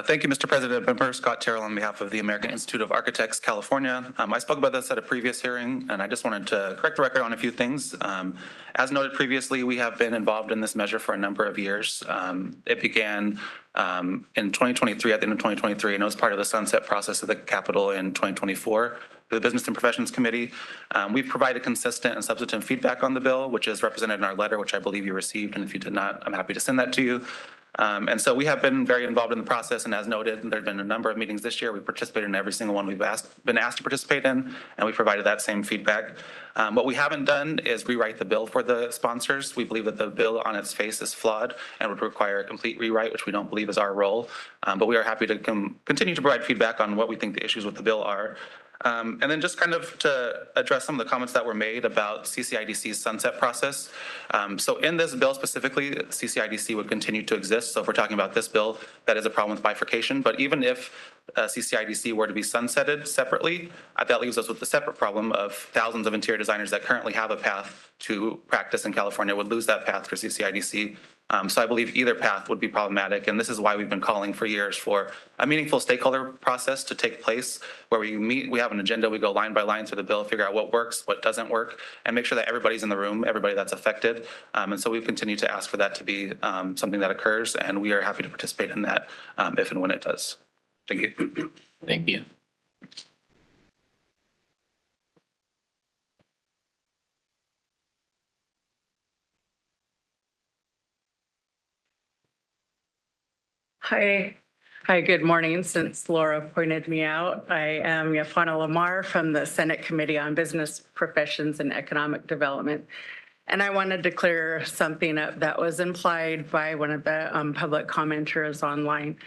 C: Thank you, Mr. President. Member Scott Terrell on behalf of the American Institute of Architects, California. I spoke about this at a previous hearing, and I just wanted to correct the record on a few things. As noted previously, we have been involved in this measure for a number of years. It began in 2023, at the end of 2023, and it was part of the sunset process of the Capitol in 2024. The Business and Professions Committee. We've provided consistent and substantive feedback on the bill, which is represented in our letter, which I believe you received. And if you did not, I'm happy to send that to you. And so we have been very involved in the process. And as noted, there have been a number of meetings this year. We've participated in every single one we've been asked to participate in, and we provided that same feedback. What we haven't done is rewrite the bill for the sponsors. We believe that the bill on its face is flawed and would require a complete rewrite, which we don't believe is our role. But we are happy to continue to provide feedback on what we think the issues with the bill are. And then just kind of to address some of the comments that were made about CCIDC's sunset process. So in this bill specifically, CCIDC would continue to exist. So if we're talking about this bill, that is a problem with bifurcation. But even if CCIDC were to be sunsetted separately, that leaves us with the separate problem of thousands of interior designers that currently have a path to practice in California would lose that path for CCIDC. So I believe either path would be problematic. And this is why we've been calling for years for a meaningful stakeholder process to take place where we meet, we have an agenda, we go line by line through the bill, figure out what works, what doesn't work, and make sure that everybody's in the room, everybody that's affected. And so we continue to ask for that to be something that occurs, and we are happy to participate in that if and when it does. Thank you.
A: Thank you.
F: Hi, good morning. Since Laura pointed me out, I am Yafana Lamar from the Senate Committee on Business Professions and Economic Development. And I wanted to clear something up that was implied by one of the public commenters online.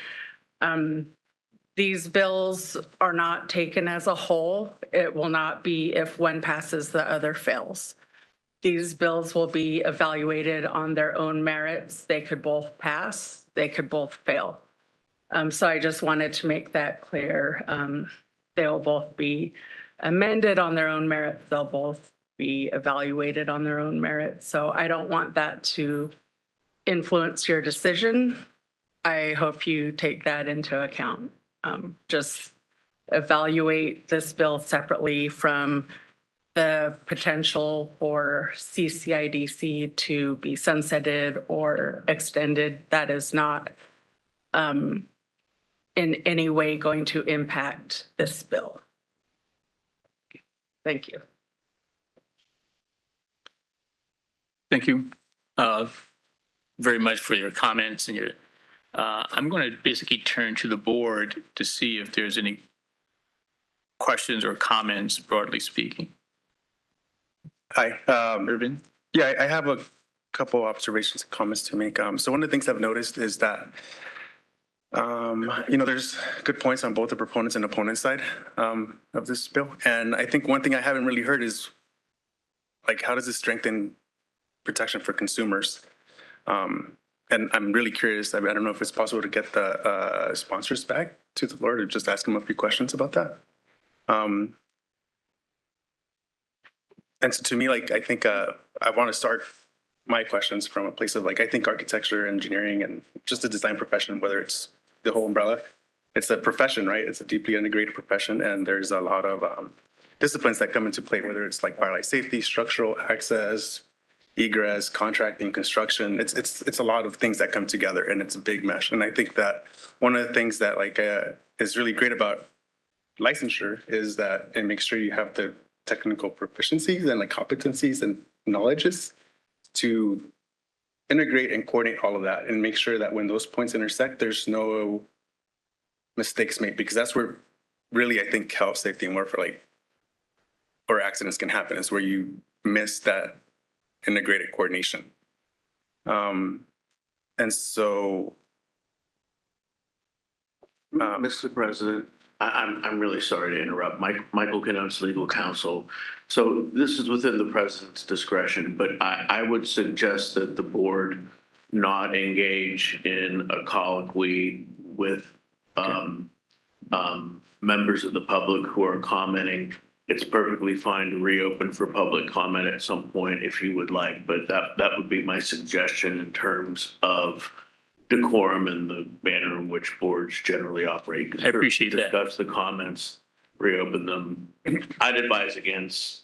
F: These bills are not taken as a whole. It will not be if one passes, the other fails. These bills will be evaluated on their own merits. They could both pass, they could both fail. So I just wanted to make that clear. They'll both be amended on their own merits. They'll both be evaluated on their own merits. So I don't want that to influence your decision. I hope you take that into account. Just evaluate this bill separately from the potential for CCIDC to be sunsetted or extended. That is not in any way going to impact this bill. Thank you.
A: Thank you very much for your comments and your. I'm going to basically turn to the board to see if there's any questions or comments, broadly speaking.
M: Hi,
A: Irvin.
M: Yeah, I have a couple observations and comments to make. So one of the things I've noticed is that, there's good points on both the proponents and opponents side of this bill. And I think one thing I haven't really heard is, like, how does this strengthen protection for consumers? And I'm really curious. I don't know if it's possible to get the sponsors back to the floor to just ask them a few questions about that. And so to me, like, I think I want to start my questions from a place of, like, I think architecture, engineering, and just the design profession, whether it's the whole umbrella, it's a profession, right? It's a deeply integrated profession. And there's a lot of disciplines that come into play, whether it's like fire life safety, structural access, egress, contracting, construction. It's a lot of things that come together, and it's a big mesh. And I think that one of the things that is really great about licensure is that it makes sure you have the technical proficiencies and like competencies and knowledges to integrate and coordinate all of that and make sure that when those points intersect, there's no mistakes made, because that's where really I think health, safety, and warfare, or accidents can happen, is where you miss that integrated coordination. And so,
N: Mr. President, I'm really sorry to interrupt. Michael Kenotes, legal counsel. So this is within the president's discretion, but I would suggest that the board not engage in a colloquy with members of the public who are commenting. It's perfectly fine to reopen for public comment at some point if you would like, but that would be my suggestion in terms of decorum and the manner in which boards generally operate.
A: I appreciate that.
N: Discuss the comments, reopen them. I'd advise against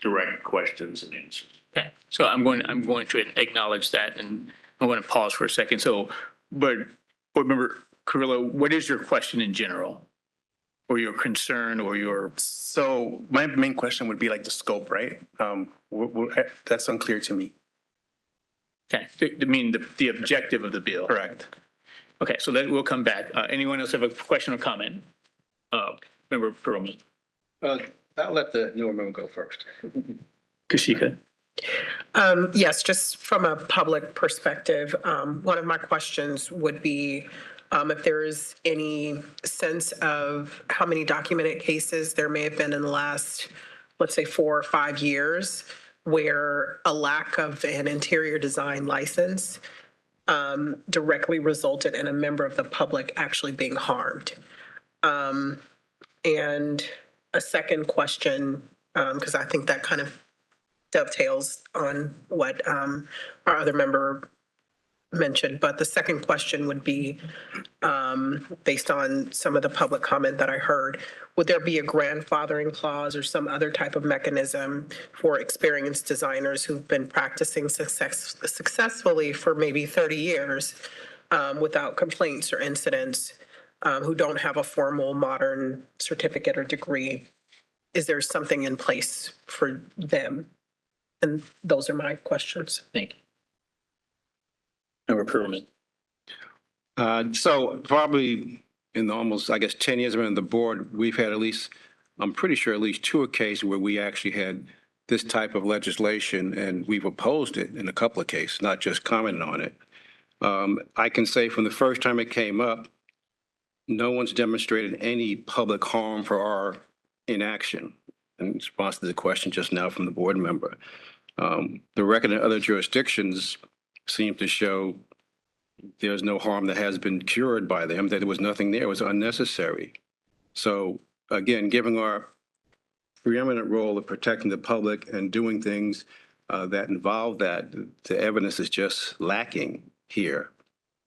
N: direct questions and answers.
A: Okay, so I'm going to acknowledge that, and I want to pause for a second. So, but board member Carrillo, what is your question in general, or your concern, or your?
M: So my main question would be like the scope, right? That's unclear to me.
A: Okay, I mean the objective of the bill.
M: Correct.
A: Okay, so then we'll come back. Anyone else have a question or comment? Member Perlman.
O: I'll let the newer member go first.
A: Kashika.
X: Yes, just from a public perspective, one of my questions would be if there is any sense of how many documented cases there may have been in the last, let's say, 4 or 5 years, where a lack of an interior design license directly resulted in a member of the public actually being harmed. And a second question, because I think that kind of dovetails on what our other member mentioned, but the second question would be, based on some of the public comment that I heard, would there be a grandfathering clause or some other type of mechanism for experienced designers who've been practicing successfully for maybe 30 years without complaints or incidents, who don't have a formal modern certificate or degree? Is there something in place for them? And those are my questions.
A: Thank you. Member Perlman.
O: So probably in the almost, 10 years I've been on the board, we've had I'm pretty sure at least 2 occasions where we actually had this type of legislation, and we've opposed it in a couple of cases, not just commented on it. I can say from the first time it came up, no one's demonstrated any public harm for our inaction in response to the question just now from the board member. The record in other jurisdictions seems to show there's no harm that has been cured by them, that there was nothing there, it was unnecessary. So again, given our preeminent role of protecting the public and doing things that involve that, the evidence is just lacking here.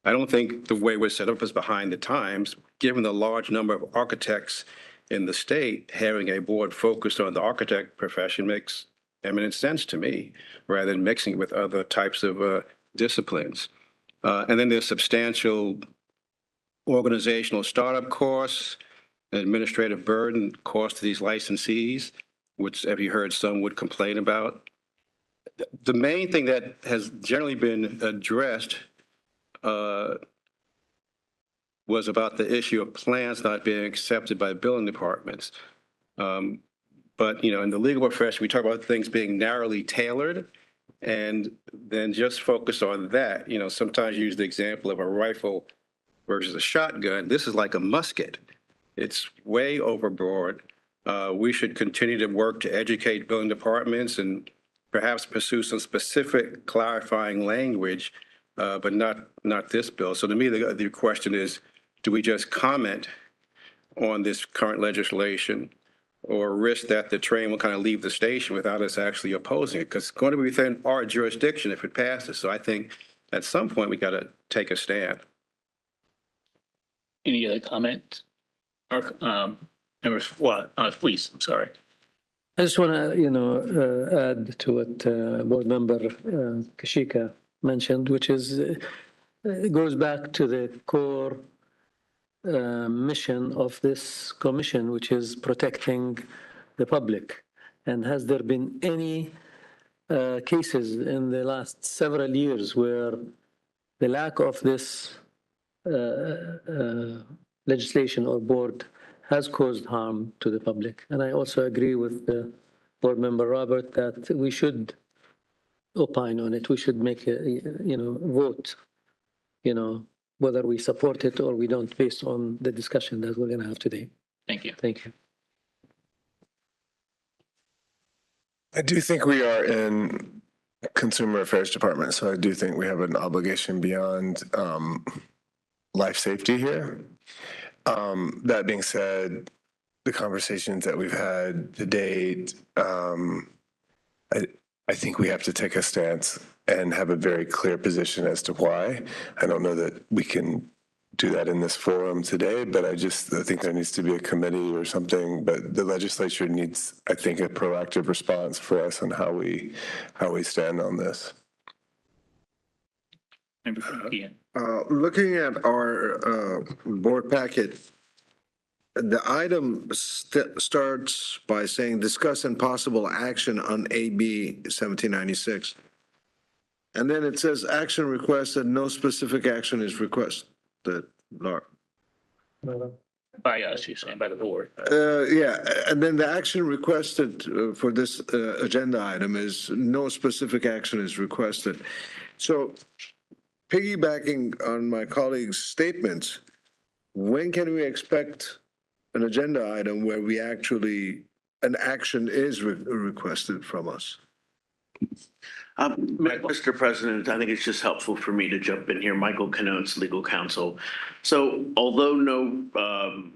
O: I don't think the way we're set up is behind the times, given the large number of architects in the state. Having a board focused on the architect profession makes eminent sense to me, rather than mixing it with other types of disciplines. And then there's substantial organizational startup costs, administrative burden, cost to these licensees, which, have you heard, some would complain about. The main thing that has generally been addressed was about the issue of plans not being accepted by building departments. But, in the legal profession, we talk about things being narrowly tailored and then just focus on that. Sometimes you use the example of a rifle versus a shotgun. This is like a musket. It's way overbroad. We should continue to work to educate building departments and perhaps pursue some specific clarifying language, but not this bill. So to me, the question is, do we just comment on this current legislation or risk that the train will kind of leave the station without us actually opposing it? Because it's going to be within our jurisdiction if it passes. So I think at some point we got to take a stand.
A: Any other comments? Or members, please, I'm sorry.
P: I just want to, add to what Board Member Kashika mentioned, which is it goes back to the core mission of this commission, which is protecting the public. And has there been any cases in the last several years where the lack of this legislation or board has caused harm to the public? And I also agree with the Board Member Robert that we should opine on it. We should make a, vote, whether we support it or we don't, based on the discussion that we're going to have today.
A: Thank you.
P: Thank you.
Q: I do think we are in Consumer Affairs Department, so I do think we have an obligation beyond life safety here. That being said, the conversations that we've had to date, I think we have to take a stance and have a very clear position as to why. I don't know that we can do that in this forum today, but I think there needs to be a committee or something. But the legislature needs, I think, a proactive response for us on how we stand on this.
R: Looking at our board packet, the item starts by saying discuss and possible action on AB 1796. And then it says action requested, no specific action is requested. Laura.
A: By us, you're saying, by the board.
R: Yeah, and then the action requested for this agenda item is no specific action is requested. So piggybacking on my colleague's statements, when can we expect an agenda item where we actually, an action is requested from us?
N: Mr. President, I think it's just helpful for me to jump in here. Michael Kanotes, legal counsel. So although no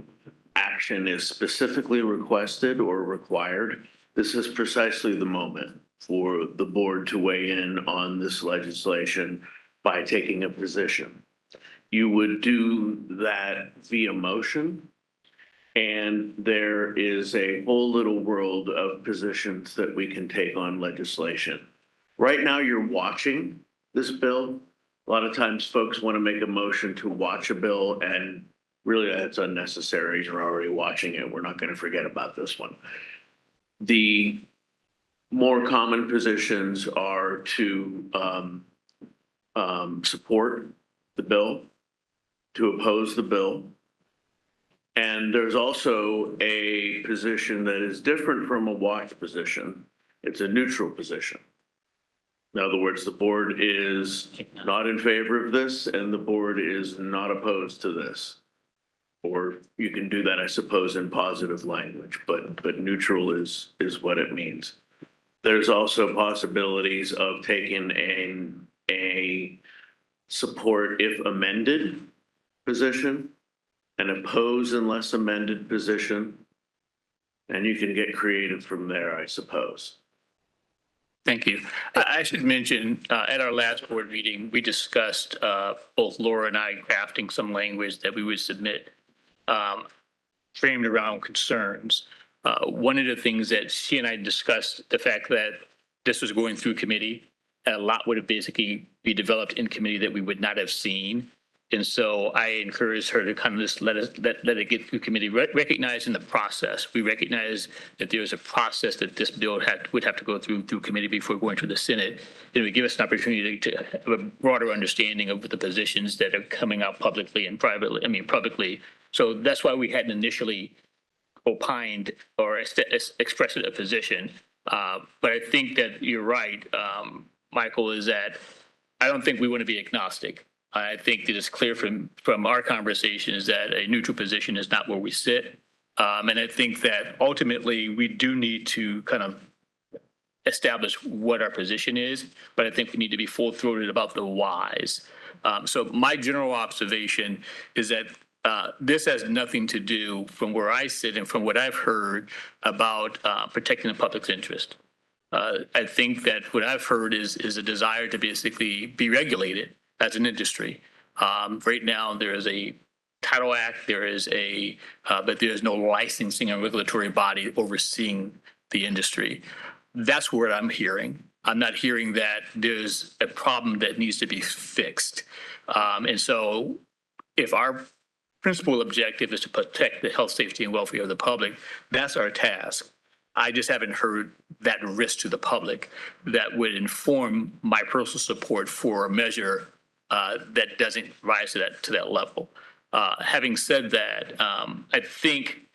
N: action is specifically requested or required, this is precisely the moment for the board to weigh in on this legislation by taking a position. You would do that via motion, and there is a whole little world of positions that we can take on legislation. Right now, you're watching this bill. A lot of times folks want to make a motion to watch a bill, and really that's unnecessary. You're already watching it. We're not going to forget about this one. The more common positions are to support the bill, to oppose the bill. And there's also a position that is different from a watch position, It's a neutral position. In other words, the board is not in favor of this and the board is not opposed to this. Or you can do that, I suppose, in positive language, but neutral is what it means. There's also possibilities of taking a support if amended position, an oppose unless amended position, and you can get creative from there, I suppose.
A: Thank you. I should mention, at our last board meeting, we discussed, both Laura and I crafting some language that we would submit, framed around concerns. One of the things that she and I discussed, the fact that this was going through committee, and a lot would have basically be developed in committee that we would not have seen. And so I encouraged her to kind of just let it get through committee, recognizing the process. We recognize that there's a process that this bill would have to go through committee before going to the Senate. It would give us an opportunity to have a broader understanding of the positions that are coming out publicly and privately, publicly. So that's why we hadn't initially opined or expressed a position. But I think that you're right, Michael, is that I don't think we want to be agnostic. I think that it's clear from our conversations that a neutral position is not where we sit. And I think that ultimately we do need to kind of establish what our position is, but I think we need to be full-throated about the whys. So my general observation is that this has nothing to do, from where I sit and from what I've heard, about protecting the public's interest. I think that what I've heard is a desire to basically be regulated as an industry. Right now, there is a Title Act, but there is no licensing and regulatory body overseeing the industry. That's what I'm hearing. I'm not hearing that there's a problem that needs to be fixed. And so if our principal objective is to protect the health, safety, and welfare of the public, that's our task. I just haven't heard that risk to the public that would inform my personal support for a measure that doesn't rise to that level. Having said that, I think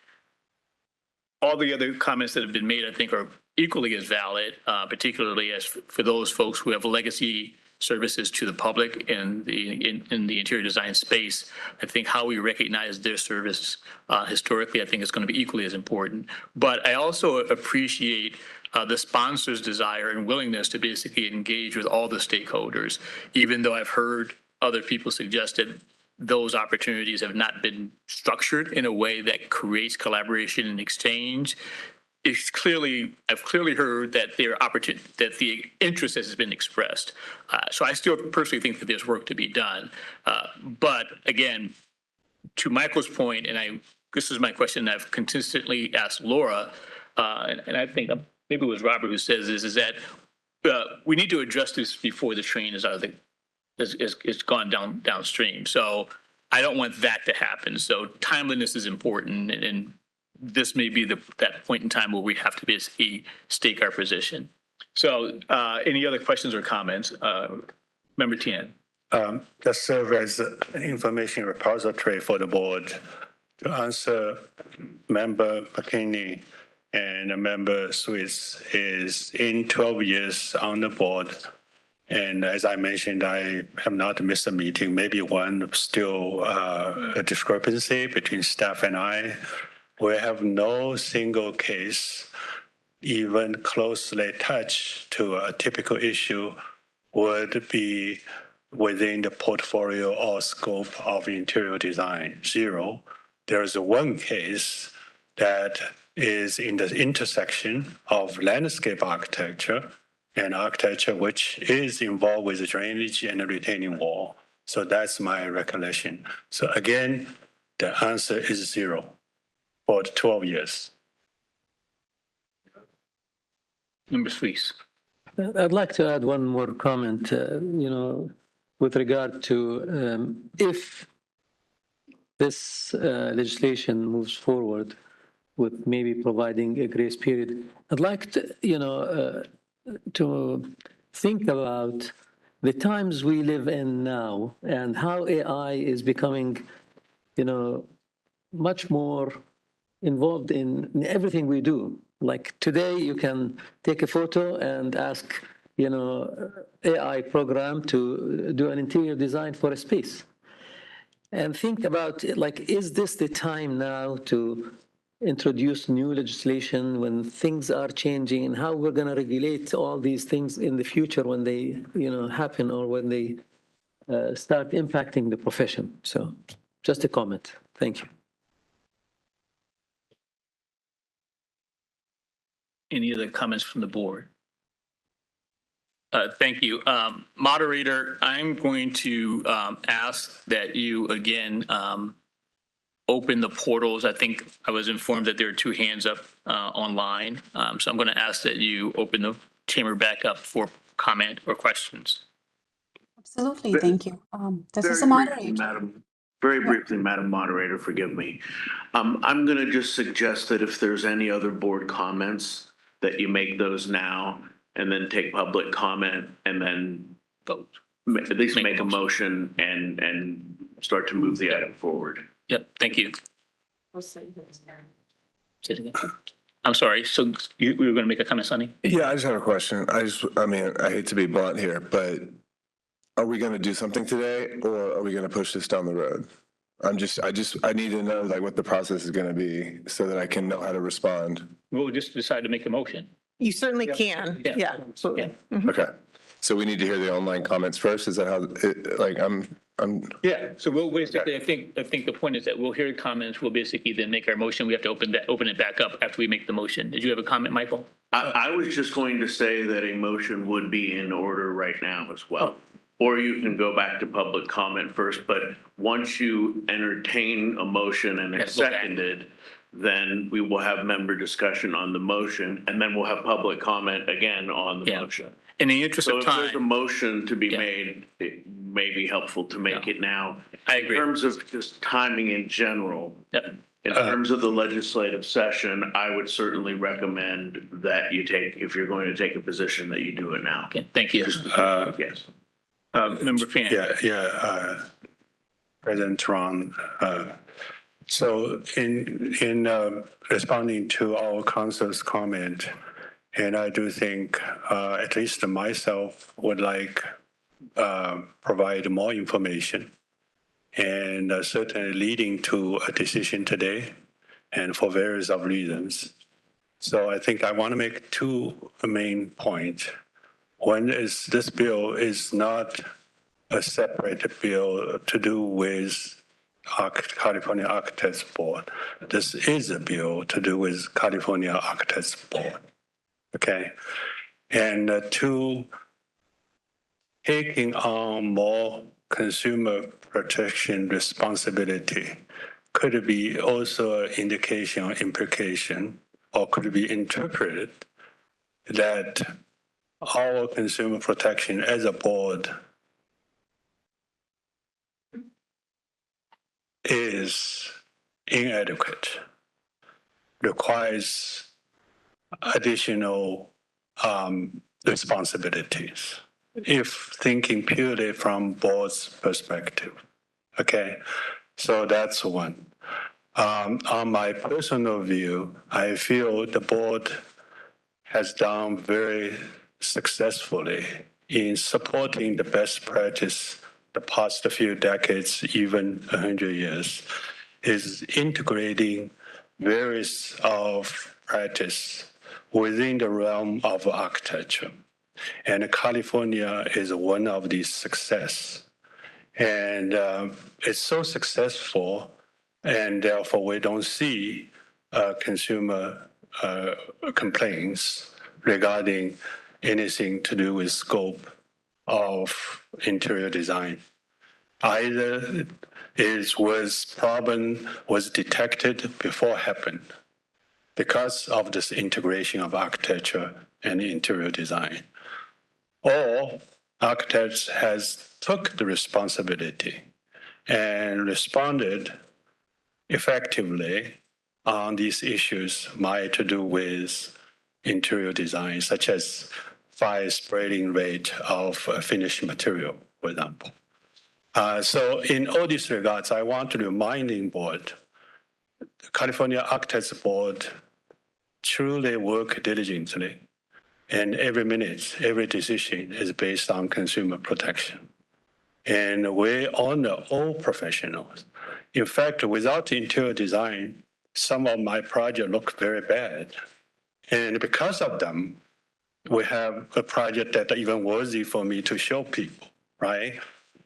A: all the other comments that have been made, I think, are equally as valid, particularly as for those folks who have legacy services to the public in the interior design space. I think how we recognize their service historically, I think is going to be equally as important. But I also appreciate the sponsor's desire and willingness to basically engage with all the stakeholders, even though I've heard other people suggest that those opportunities have not been structured in a way that creates collaboration and exchange. I've clearly heard that that the interest has been expressed. So I still personally think that there's work to be done. But again, to Michael's point, and this is my question that I've consistently asked Laura, and I think maybe it was Robert who says this, is that we need to address this before the train is gone downstream. So I don't want that to happen. So timeliness is important, and this may be that point in time where we have to basically stake our position. So any other questions or comments? Member Tian.
S: The serve as an information repository for the board to answer Member McKinney and Member Swiss is in 12 years on the board. And as I mentioned, I have not missed a meeting, maybe one, still a discrepancy between staff and I. We have no single case even closely touched to a typical issue would be within the portfolio or scope of interior design. Zero. There is one case that is in the intersection of landscape architecture and architecture which is involved with drainage and a retaining wall. So that's my recollection. So again, the answer is zero for 12 years.
A: Member Suisse.
P: I'd like to add one more comment, with regard to if this legislation moves forward with maybe providing a grace period, I'd like to, to think about the times we live in now and how AI is becoming, much more involved in everything we do. Like today, you can take a photo and ask, AI program to do an interior design for a space. And think about it, like, is this the time now to introduce new legislation when things are changing, and how we're going to regulate all these things in the future when they, happen, or when they start impacting the profession? So just a comment. Thank you.
A: Any other comments from the board? Thank you. Moderator, I'm going to ask that you again open the portals. I think I was informed that there are 2 hands up online. So I'm going to ask that you open the chamber back up for comment or questions.
E: Absolutely, thank you. This is a
N: Very briefly,
E: moderator.
N: Very briefly, Madam Moderator, forgive me. I'm going to just suggest that if there's any other board comments, that you make those now and then take public comment and then
A: vote.
N: At least make a motion and start to move the item forward.
A: Yep, thank you. I'm sorry, so you were going to make a comment, Sonny?
Q: Yeah, I just have a question. I mean, I hate to be blunt here, but are we going to do something today, or are we going to push this down the road? I need to know like what the process is going to be so that I can know how to respond.
A: We'll just decide to make a motion.
D: You certainly can. Yeah, absolutely.
Q: Okay. So we need to hear the online comments first. Is that how, I'm.
A: Yeah, so we'll basically, I think the point is that we'll hear comments. We'll basically then make our motion. We have to open it back up after we make the motion. Did you have a comment, Michael?
N: I was just going to say that a motion would be in order right now as well. Or you can go back to public comment first, but once you entertain a motion and it's seconded, then we will have member discussion on the motion, and then we'll have public comment again on the motion.
A: In the interest of
N: So if there's a
A: time,
N: motion to be made, it may be helpful to make it now.
A: I agree.
N: In terms of just timing in general, in terms of the legislative session, I would certainly recommend that you take, if you're going to take a position, that you do it now.
A: Okay, thank you.
N: Yes.
A: Member Fan.
S: President Ron. So in responding to our council's comment, and I do think at least myself would like provide more information, and certainly leading to a decision today, and for various of reasons. So I think I want to make 2 main points. One is this bill is not a separate bill to do with California Architects Board. This is a bill to do with California Architects Board. Okay. And 2, taking on more consumer protection responsibility could be also an indication or implication, or could be interpreted that our consumer protection as a board is inadequate, requires additional responsibilities, if thinking purely from board's perspective. Okay, so that's one. On my personal view, I feel the board has done very successfully in supporting the best practice the past few decades, even 100 years, is integrating various of practice within the realm of architecture. And California is one of these success. And it's so successful, and therefore we don't see consumer complaints regarding anything to do with scope of interior design. Either problem was detected before it happened because of this integration of architecture and interior design, or architects has took the responsibility and responded effectively on these issues might to do with interior design, such as fire spreading rate of finished material, for example. So in all these regards, I want to remind the board, the California Architects Board truly work diligently. And every minute, every decision is based on consumer protection. And we honor all professionals. In fact, without interior design, some of my projects look very bad. And because of them, we have a project that even worthy for me to show people, right?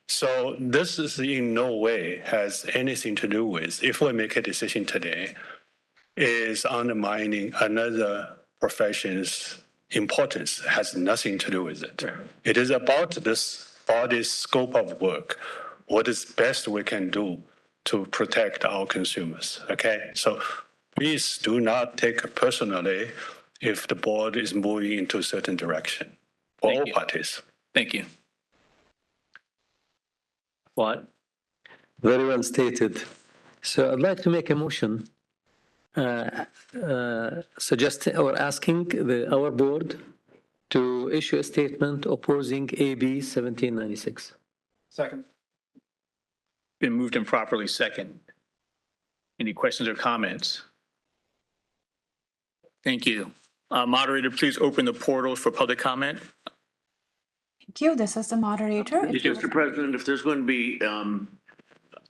S: So this is in no way has anything to do with, if we make a decision today, is undermining another profession's importance, has nothing to do with it. It is about this body's scope of work, what is best we can do to protect our consumers, okay? So please do not take it personally if the board is moving into a certain direction for all parties.
A: Thank you. What?
P: Very well stated. So I'd like to make a motion suggesting or asking our board to issue a statement opposing AB 1796.
A: Second. Been moved and properly second. Any questions or comments? Thank you. Moderator, please open the portals for public comment.
E: Thank you. This is the moderator.
N: Mr. President, if there's going to be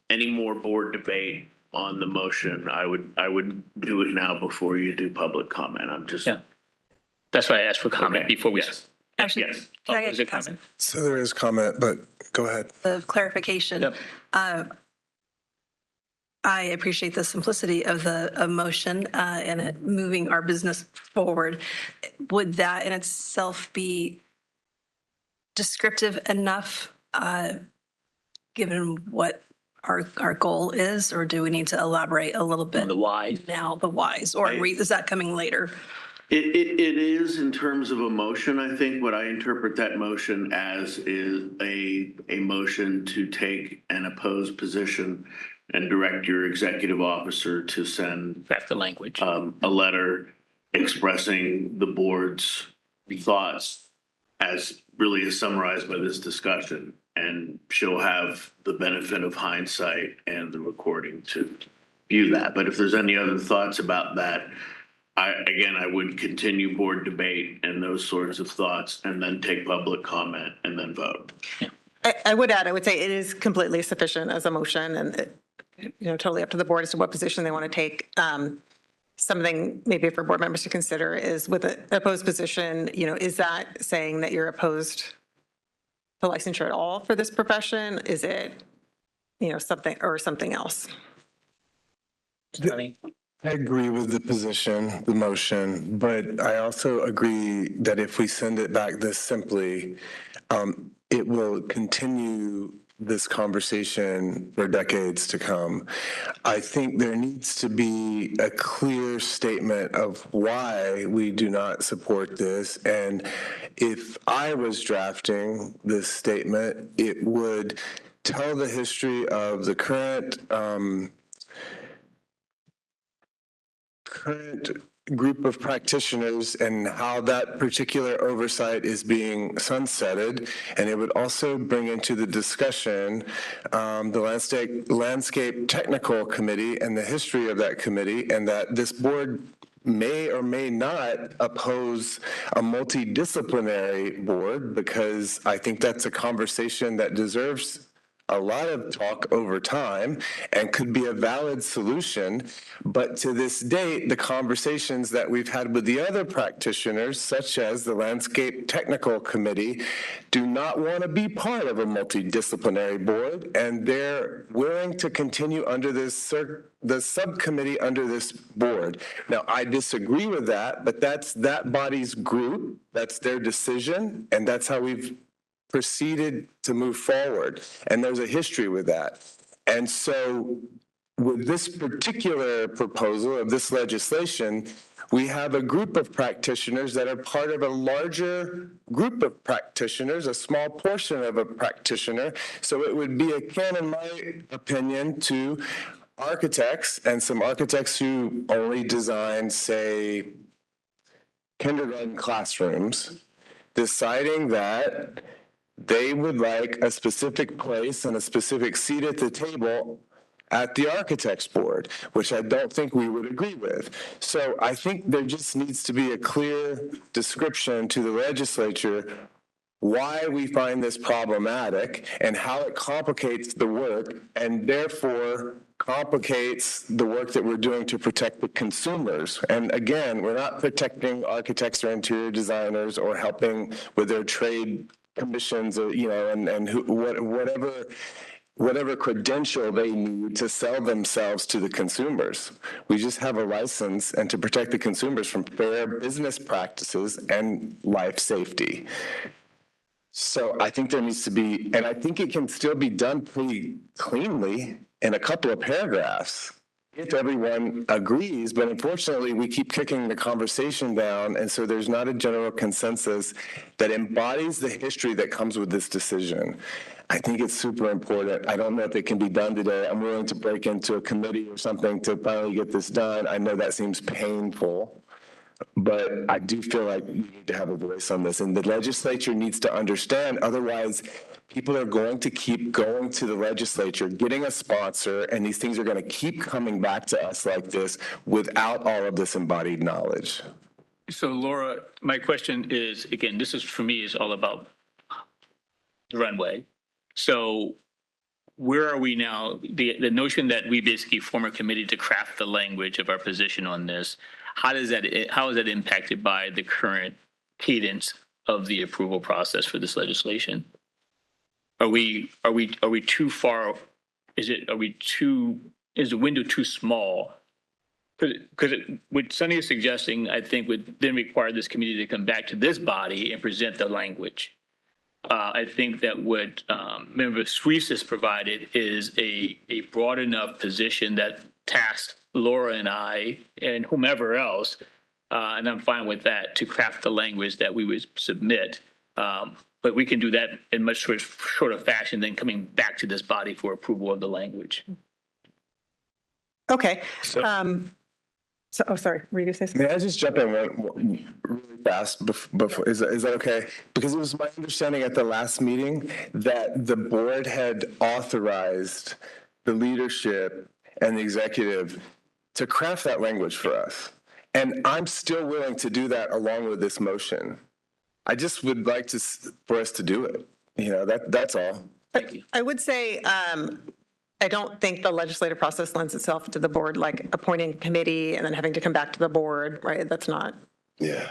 N: any more board debate on the motion, I would do it now before you do public comment. I'm just.
A: Yeah. That's why I asked for comment before we.
T: Actually,
A: Yes.
T: can I
A: Is
T: get
A: it comment?
Q: So there is comment, but go ahead.
T: the clarification?
A: Yep.
T: I appreciate the simplicity of the motion and it moving our business forward. Would that in itself be descriptive enough, given what our goal is, or do we need to elaborate a little bit?
A: The why.
T: Now, the whys, or is that coming later?
N: It is in terms of a motion, I think. What I interpret that motion as is a motion to take an opposed position and direct your executive officer to send
A: That's the language.
N: a letter expressing the board's thoughts as really is summarized by this discussion. And she'll have the benefit of hindsight and the recording to view that. But if there's any other thoughts about that, I would continue board debate and those sorts of thoughts and then take public comment and then vote.
D: I would add, I would say it is completely sufficient as a motion and, totally up to the board as to what position they want to take. Something maybe for board members to consider is with an opposed position, is that saying that you're opposed to licensure at all for this profession? Is it, something else?
A: Honey?
Q: I agree with the position, the motion, but I also agree that if we send it back this simply, it will continue this conversation for decades to come. I think there needs to be a clear statement of why we do not support this. And if I was drafting this statement, it would tell the history of the current group of practitioners and how that particular oversight is being sunsetted. And it would also bring into the discussion the Landscape Technical Committee and the history of that committee, and that this board may or may not oppose a multidisciplinary board, because I think that's a conversation that deserves a lot of talk over time and could be a valid solution. But to this date, the conversations that we've had with the other practitioners, such as the Landscape Technical Committee, do not want to be part of a multidisciplinary board, and they're willing to continue under the subcommittee under this board. Now, I disagree with that, but that's that body's group, that's their decision, and that's how we've proceeded to move forward. And there's a history with that. And so with this particular proposal of this legislation, we have a group of practitioners that are part of a larger group of practitioners, a small portion of a practitioner. So it would be akin, in my opinion, to architects and some architects who only design, say, kindergarten classrooms, deciding that they would like a specific place and a specific seat at the table at the Architects Board, which I don't think we would agree with. So I think there just needs to be a clear description to the legislature why we find this problematic and how it complicates the work and therefore complicates the work that we're doing to protect the consumers. And again, we're not protecting architects or interior designers or helping with their trade commissions or, whatever credential they need to sell themselves to the consumers. We just have a license and to protect the consumers from fair business practices and life safety. So I think there needs to be, and I think it can still be done pretty cleanly in a couple of paragraphs if everyone agrees, but unfortunately we keep kicking the conversation down, and so there's not a general consensus that embodies the history that comes with this decision. I think it's super important. I don't know if it can be done today. I'm willing to break into a committee or something to finally get this done. I know that seems painful, but I do feel like you need to have a voice on this, and the legislature needs to understand. Otherwise, people are going to keep going to the legislature, getting a sponsor, and these things are going to keep coming back to us like this without all of this embodied knowledge.
A: So Laura, my question is, again, this is for me is all about the runway. So where are we now? The notion that we basically form a committee to craft the language of our position on this, how is that impacted by the current cadence of the approval process for this legislation? Are we too far? Is the window too small? Because what Sunny is suggesting, I think, would then require this committee to come back to this body and present the language. I think that what Member Suisse has provided is a broad enough position that tasks Laura and I and whomever else, and I'm fine with that, to craft the language that we would submit. But we can do that in much shorter fashion than coming back to this body for approval of the language.
D: Okay. Sorry, were you going to say something?
Q: May I just jump in really fast before, is that okay? Because it was my understanding at the last meeting that the board had authorized the leadership and the executive to craft that language for us. And I'm still willing to do that along with this motion. I just would like for us to do it. That's all.
D: I would say, I don't think the legislative process lends itself to the board, like appointing a committee and then having to come back to the board, right? That's not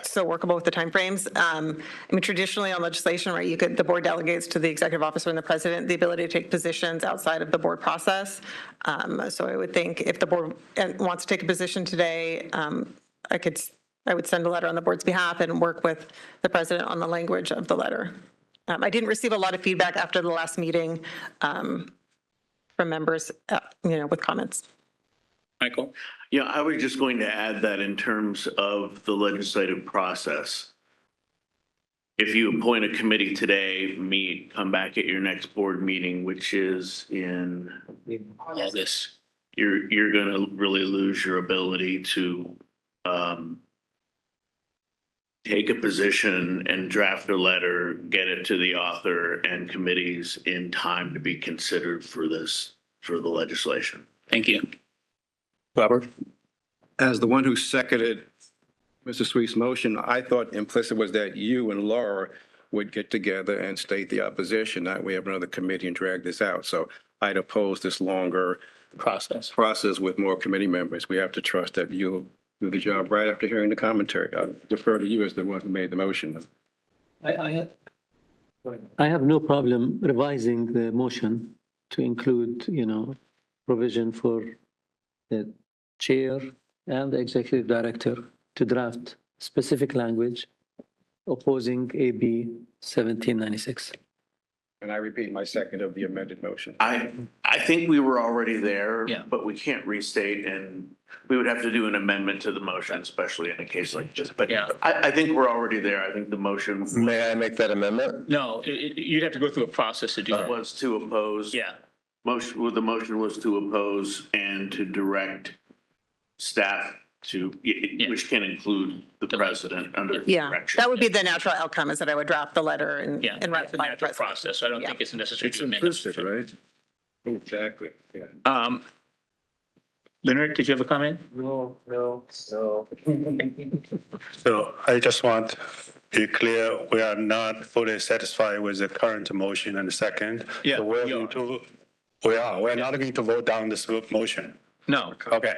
D: so workable with the timeframes. I mean, traditionally on legislation, right, the board delegates to the executive officer and the president the ability to take positions outside of the board process. So I would think if the board wants to take a position today, I would send a letter on the board's behalf and work with the president on the language of the letter. I didn't receive a lot of feedback after the last meeting from members, with comments.
A: Michael?
N: Yeah, I was just going to add that in terms of the legislative process, if you appoint a committee today, come back at your next board meeting, which is in August, you're going to really lose your ability to take a position and draft a letter, get it to the author and committees in time to be considered for the legislation.
A: Thank you.
O: Robert? As the one who seconded Mr. Sweet's motion, I thought implicit was that you and Laura would get together and state the opposition. That way, have another committee and drag this out. So I'd oppose this longer process with more committee members. We have to trust that you'll do the job right after hearing the commentary. I'll defer to you as the one who made the motion.
P: I have no problem revising the motion to include, provision for the chair and the executive director to draft specific language opposing AB 1796.
O: And I repeat my second of the amended motion.
N: I think we were already there, but we can't restate, and we would have to do an amendment to the motion, especially in a case like this. But I think we're already there. I think the motion.
Q: May I make that amendment?
A: No, you'd have to go through a process to do that.
N: Was to oppose.
A: Yeah.
N: The motion was to oppose and to direct staff to, which can include the president under direction.
D: That would be the natural outcome, is that I would draft the letter and ratify the president.
A: Process. So I don't think it's necessary to amend.
R: Implicit, right?
O: Exactly. Yeah.
A: Leonard, did you have a comment?
S: No. So I just want to be clear, we are not fully satisfied with the current motion and the second.
A: Yeah,
S: So we're not going to vote down this motion.
A: No,
S: Okay.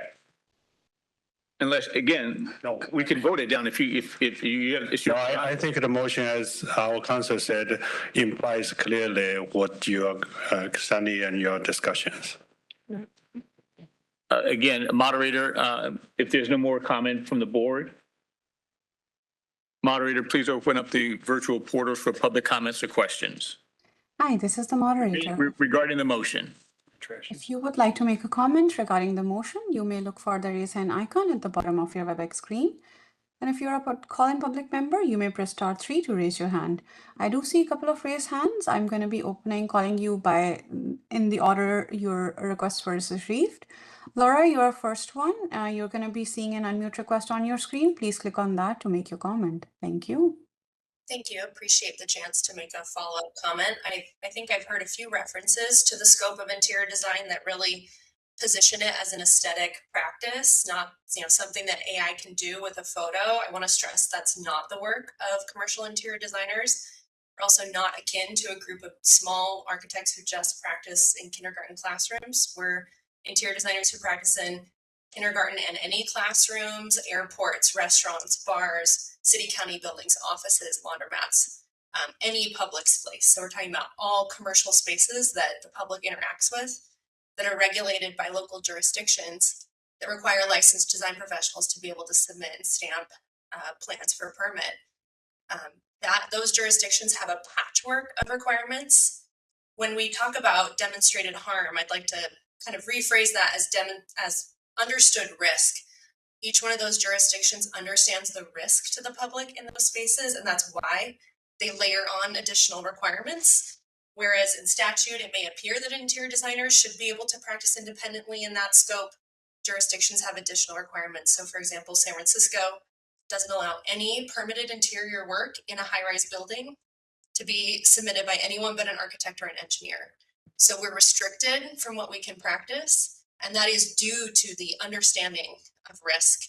A: unless, again, we can vote it down if you have. it's
S: No,
A: your-
S: I think the motion, as our counsel said, implies clearly what your, Sunny and your discussions.
A: Again, moderator, if there's no more comment from the board, moderator, please open up the virtual portals for public comments or questions
E: Hi, this is the moderator.
A: regarding the motion.
E: If you would like to make a comment regarding the motion, you may look for the raise hand icon at the bottom of your WebEx screen. And if you're a call-in public member, you may press *3 to raise your hand. I do see a couple of raised hands. I'm going to be calling you in the order your request was received. Laura, you are first one. You're going to be seeing an unmute request on your screen. Please click on that to make your comment. Thank you.
G: Thank you. Appreciate the chance to make a follow-up comment. I think I've heard a few references to the scope of interior design that really position it as an aesthetic practice, not something that AI can do with a photo. I want to stress that's not the work of commercial interior designers. We're also not akin to a group of small architects who just practice in kindergarten classrooms. We're interior designers who practice in kindergarten and any classrooms, airports, restaurants, bars, city county buildings, offices, laundromats, any public space. So we're talking about all commercial spaces that the public interacts with that are regulated by local jurisdictions that require licensed design professionals to be able to submit and stamp plans for a permit. Those jurisdictions have a patchwork of requirements. When we talk about demonstrated harm, I'd like to kind of rephrase that as understood risk. Each one of those jurisdictions understands the risk to the public in those spaces, and that's why they layer on additional requirements. Whereas in statute, it may appear that interior designers should be able to practice independently in that scope. Jurisdictions have additional requirements. So for example, San Francisco doesn't allow any permitted interior work in a high-rise building to be submitted by anyone but an architect or an engineer. So we're restricted from what we can practice, and that is due to the understanding of risk.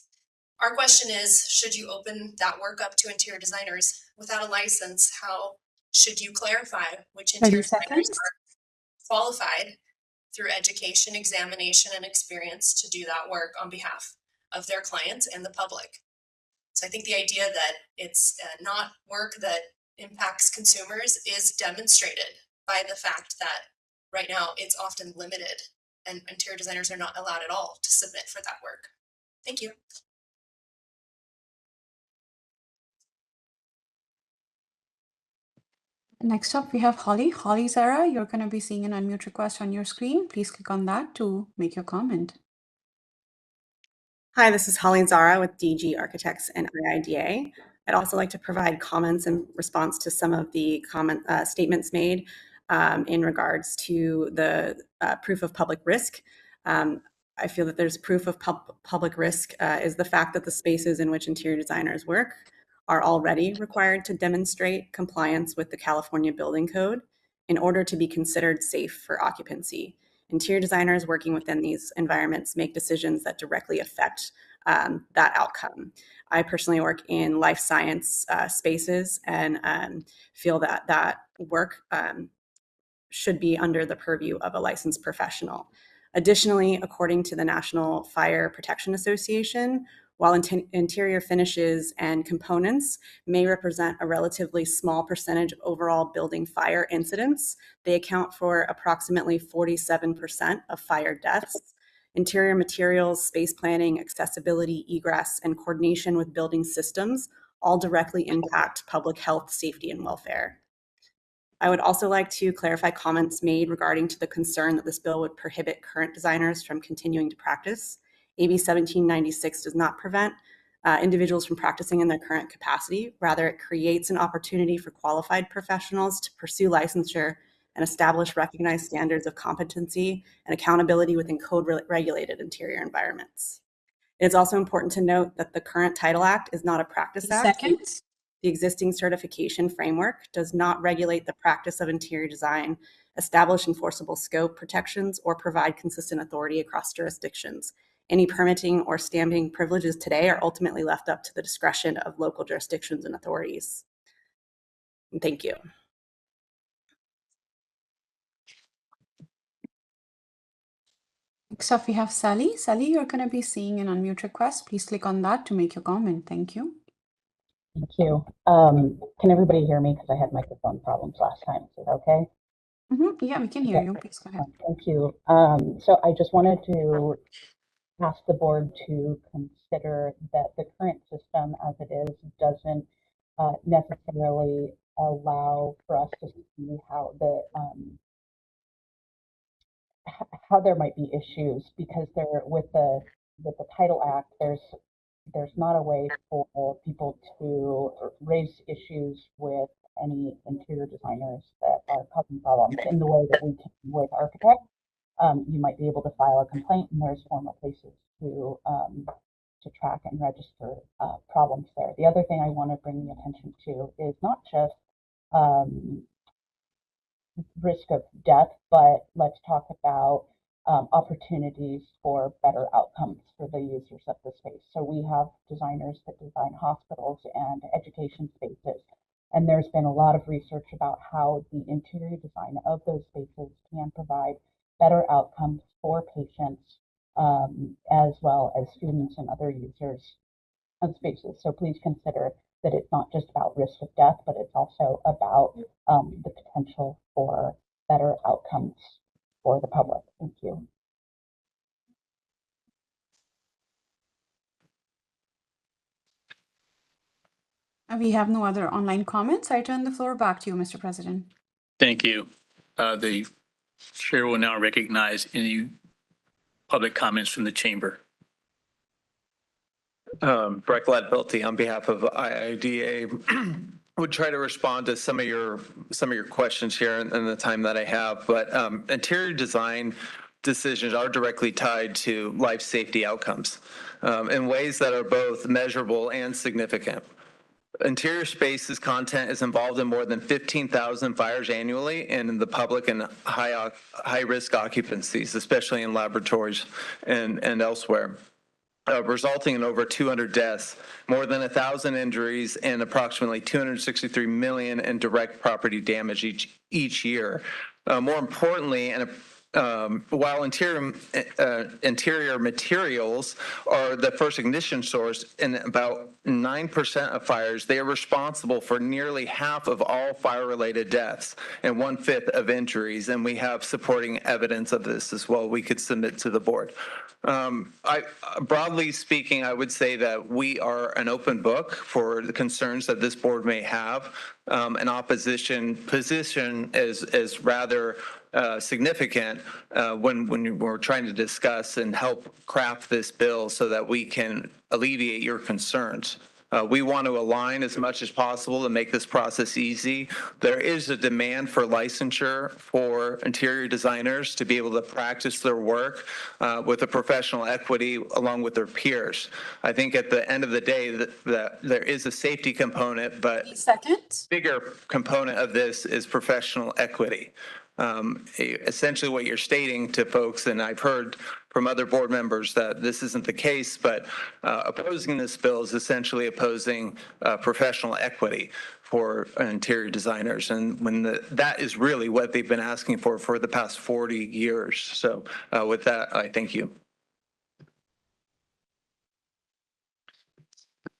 G: Our question is, should you open that work up to interior designers without a license? How should you clarify which interior designers are qualified through education, examination, and experience to do that work on behalf of their clients and the public? So I think the idea that it's not work that impacts consumers is demonstrated by the fact that right now it's often limited and interior designers are not allowed at all to submit for that work. Thank you.
E: Next up, we have Holly. Holly Zara, you're going to be seeing an unmute request on your screen. Please click on that to make your comment.
K: Hi, this is Holly Zara with DG Architects and IIDA. I'd also like to provide comments in response to some of the statements made in regards to the proof of public risk. I feel that there's proof of public risk is the fact that the spaces in which interior designers work are already required to demonstrate compliance with the California Building Code in order to be considered safe for occupancy. Interior designers working within these environments make decisions that directly affect that outcome. I personally work in life science spaces and feel that that work should be under the purview of a licensed professional. Additionally, according to the National Fire Protection Association, while interior finishes and components may represent a relatively small percentage of overall building fire incidents, they account for approximately 47% of fire deaths. Interior materials, space planning, accessibility, egress, and coordination with building systems all directly impact public health, safety, and welfare. I would also like to clarify comments made regarding to the concern that this bill would prohibit current designers from continuing to practice. AB 1796 does not prevent individuals from practicing in their current capacity. Rather, it creates an opportunity for qualified professionals to pursue licensure and establish recognized standards of competency and accountability within code-regulated interior environments. It is also important to note that the current Title Act is not a practice act. The existing certification framework does not regulate the practice of interior design, establish enforceable scope protections, or provide consistent authority across jurisdictions. Any permitting or stamping privileges today are ultimately left up to the discretion of local jurisdictions and authorities. And thank you.
E: Next up, we have Sally. Sally, you're going to be seeing an unmute request. Please click on that to make your comment. Thank you.
J: Thank you. Can everybody hear me? Because I had microphone problems last time. Is it okay?
E: Yeah, we can hear you. Please go ahead.
J: Thank you. So I just wanted to ask the board to consider that the current system as it is doesn't necessarily allow for us to see how the how there might be issues, because there with the Title Act, there's not a way for people to raise issues with any interior designers that are causing problems in the way that we can with architects. You might be able to file a complaint, and there's formal places to track and register problems there. The other thing I want to bring the attention to is not just risk of death, but let's talk about opportunities for better outcomes for the users of the space. So we have designers that design hospitals and education spaces, and there's been a lot of research about how the interior design of those spaces can provide better outcomes for patients as well as students and other users of spaces. So please consider that it's not just about risk of death, but it's also about the potential for better outcomes for the public. Thank you.
E: We have no other online comments. I turn the floor back to you, Mr. President.
A: Thank you. The chair will now recognize any public comments from the chamber.
I: Breck Ladvilti on behalf of IIDA would try to respond to some of your questions here in the time that I have. But interior design decisions are directly tied to life safety outcomes in ways that are both measurable and significant. Interior spaces content is involved in more than 15,000 fires annually in the public and high risk occupancies, especially in laboratories and elsewhere. Resulting in over 200 deaths, more than 1,000 injuries, and approximately $263 million in direct property damage each year. More importantly, while interior materials are the first ignition source in about 9% of fires, they are responsible for nearly half of all fire-related deaths and 1/5 of injuries. And we have supporting evidence of this as well we could submit to the board. Broadly speaking, I would say that we are an open book for the concerns that this board may have. An opposition position is rather significant when we're trying to discuss and help craft this bill so that we can alleviate your concerns. We want to align as much as possible to make this process easy. There is a demand for licensure for interior designers to be able to practice their work with a professional equity along with their peers. I think at the end of the day that there is a safety component, but bigger component of this is professional equity. Essentially what you're stating to folks, and I've heard from other board members that this isn't the case, but opposing this bill is essentially opposing professional equity for interior designers. And that is really what they've been asking for the past 40 years. So with that, I thank you.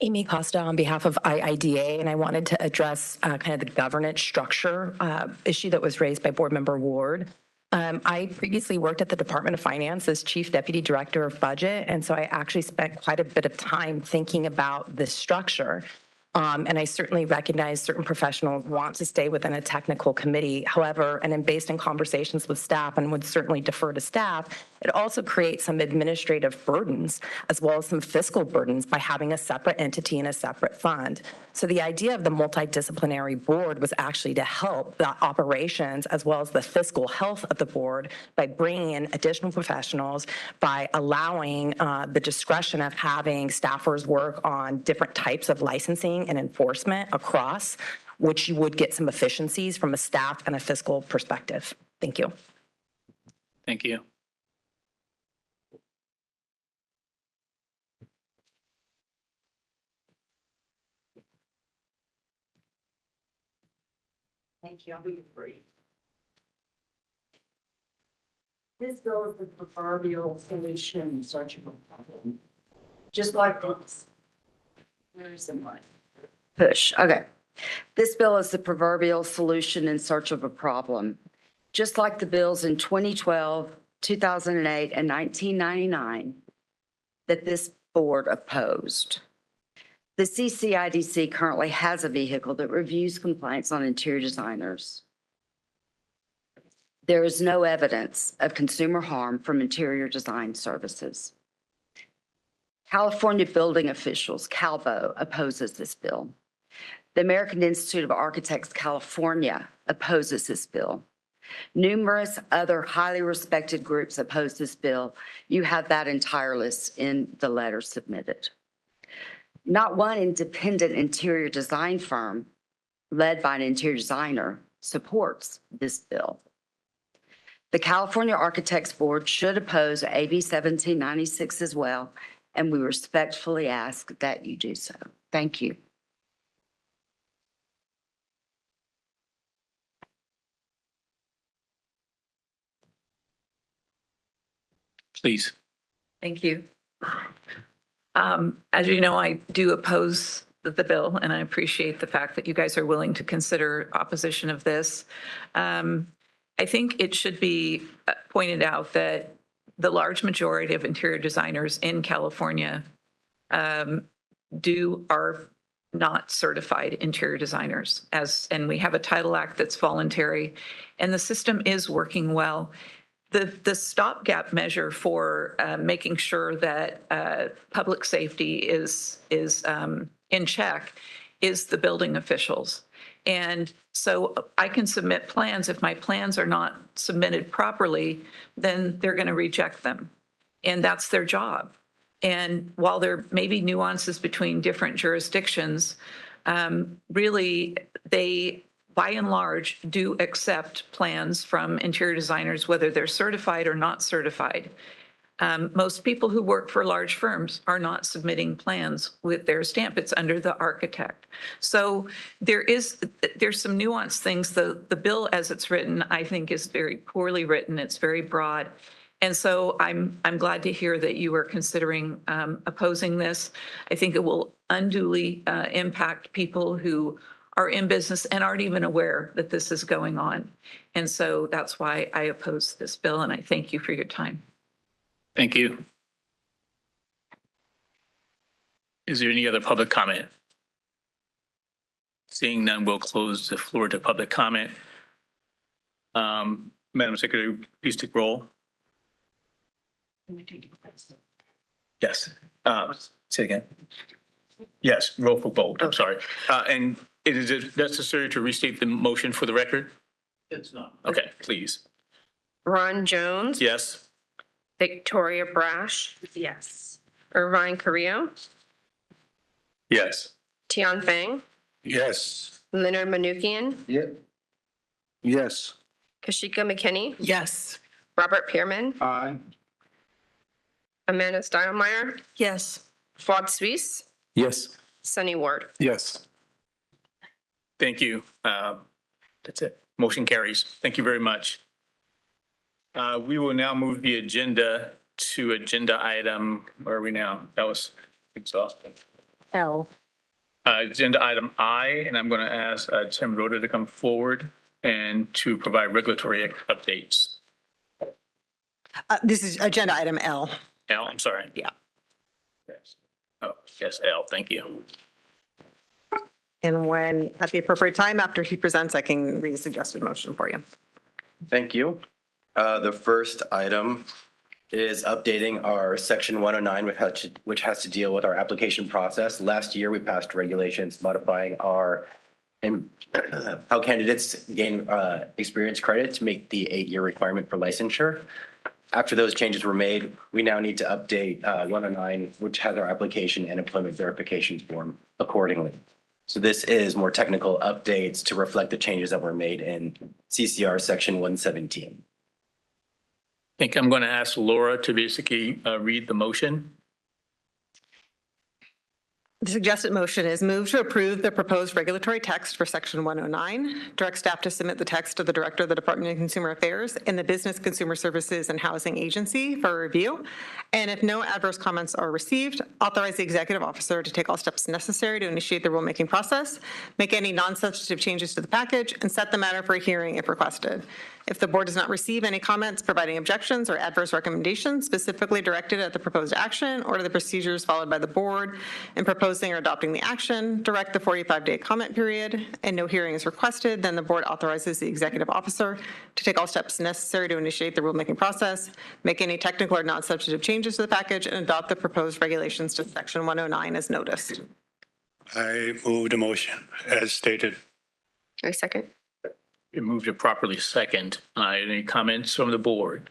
H: Amy Costa on behalf of IIDA, and I wanted to address kind of the governance structure issue that was raised by Board Member Ward. I previously worked at the Department of Finance as Chief Deputy Director of Budget, and so I actually spent quite a bit of time thinking about this structure. And I certainly recognize certain professionals want to stay within a technical committee. However, and based on conversations with staff, and would certainly defer to staff, it also creates some administrative burdens as well as some fiscal burdens by having a separate entity and a separate fund. So the idea of the multidisciplinary board was actually to help the operations as well as the fiscal health of the board by bringing in additional professionals, by allowing the discretion of having staffers work on different types of licensing and enforcement across, which you would get some efficiencies from a staff and a fiscal perspective. Thank you.
A: Thank you.
B: Thank you. I'll be brief. This bill is the proverbial solution in search of a problem. Just like this. Where is the money? Push. Okay. This bill is the proverbial solution in search of a problem. Just like the bills in 2012, 2008, and 1999 that this board opposed. The CCIDC currently has a vehicle that reviews complaints on interior designers. There is no evidence of consumer harm from interior design services. California building officials, CALVO, opposes this bill. The American Institute of Architects California opposes this bill. Numerous other highly respected groups oppose this bill. You have that entire list in the letter submitted. Not one independent interior design firm led by an interior designer supports this bill. The California Architects Board should oppose AB 1796 as well, and we respectfully ask that you do so. Thank you.
A: Please.
L: Thank you. As you know, I do oppose the bill, and I appreciate the fact that you guys are willing to consider opposition of this. I think it should be pointed out that the large majority of interior designers in California are not certified interior designers, and we have a Title Act that's voluntary, and the system is working well. The stopgap measure for making sure that public safety is in check is the building officials. And so I can submit plans. If my plans are not submitted properly, then they're going to reject them. And that's their job. And while there may be nuances between different jurisdictions, really they, by and large, do accept plans from interior designers, whether they're certified or not certified. Most people who work for large firms are not submitting plans with their stamp. It's under the architect. So there's some nuanced things. The bill as it's written, I think, is very poorly written. It's very broad. And so I'm glad to hear that you are considering opposing this. I think it will unduly impact people who are in business and aren't even aware that this is going on. And so that's why I oppose this bill, and I thank you for your time.
A: Thank you. Is there any other public comment? Seeing none, we'll close the floor to public comment. Madam Secretary, please take roll. Yes. Say again. Yes, roll for vote. I'm sorry. And is it necessary to restate the motion for the record?
N: It's not.
A: Okay, please.
U: Ron Jones.
A: Yes.
U: Victoria Brash.
B: Yes.
U: Irvine Carrillo.
A: Yes.
U: Tian Fang.
S: Yes.
U: Leonard Manukian.
R: Yep. Yes.
U: Kashika McKinney.
X: Yes.
U: Robert Pearman.
R: Aye.
U: Amanda Steinmeier.
T: Yes.
U: Fuad Suisse.
I: Yes.
U: Sunny Ward.
I: Yes.
A: Thank you. That's it. Motion carries. Thank you very much. We will now move the agenda to agenda item, where are we now? That was exhausting.
U: L.
A: Agenda item I, and I'm going to ask Tim Rhoda to come forward and to provide regulatory updates.
D: This is agenda item L.
A: L, I'm sorry.
D: Yeah.
A: Yes. Oh, yes, L, thank you.
D: And when, at the appropriate time, after he presents, I can read a suggested motion for you.
V: Thank you. The first item is updating our section 109, which has to deal with our application process. Last year, we passed regulations modifying how candidates gain experience credit to make the 8-year requirement for licensure. After those changes were made, we now need to update 109, which has our application and employment verification form accordingly. So this is more technical updates to reflect the changes that were made in CCR section 117.
A: I think I'm going to ask Laura to basically read the motion.
D: The suggested motion is move to approve the proposed regulatory text for Section 109. Direct staff to submit the text to the Director of the Department of Consumer Affairs and the Business Consumer Services and Housing Agency for review. And if no adverse comments are received, authorize the executive officer to take all steps necessary to initiate the rulemaking process, make any non-substantive changes to the package, and set the matter for a hearing if requested. If the board does not receive any comments, providing objections or adverse recommendations specifically directed at the proposed action or to the procedures followed by the board in proposing or adopting the action, direct the 45-day comment period, and no hearing is requested, then the board authorizes the executive officer to take all steps necessary to initiate the rulemaking process, make any technical or non-substantive changes to the package, and adopt the proposed regulations to Section 109 as noticed.
S: I move the motion as stated.
U: I second.
A: It moved to properly second. Any comments from the board?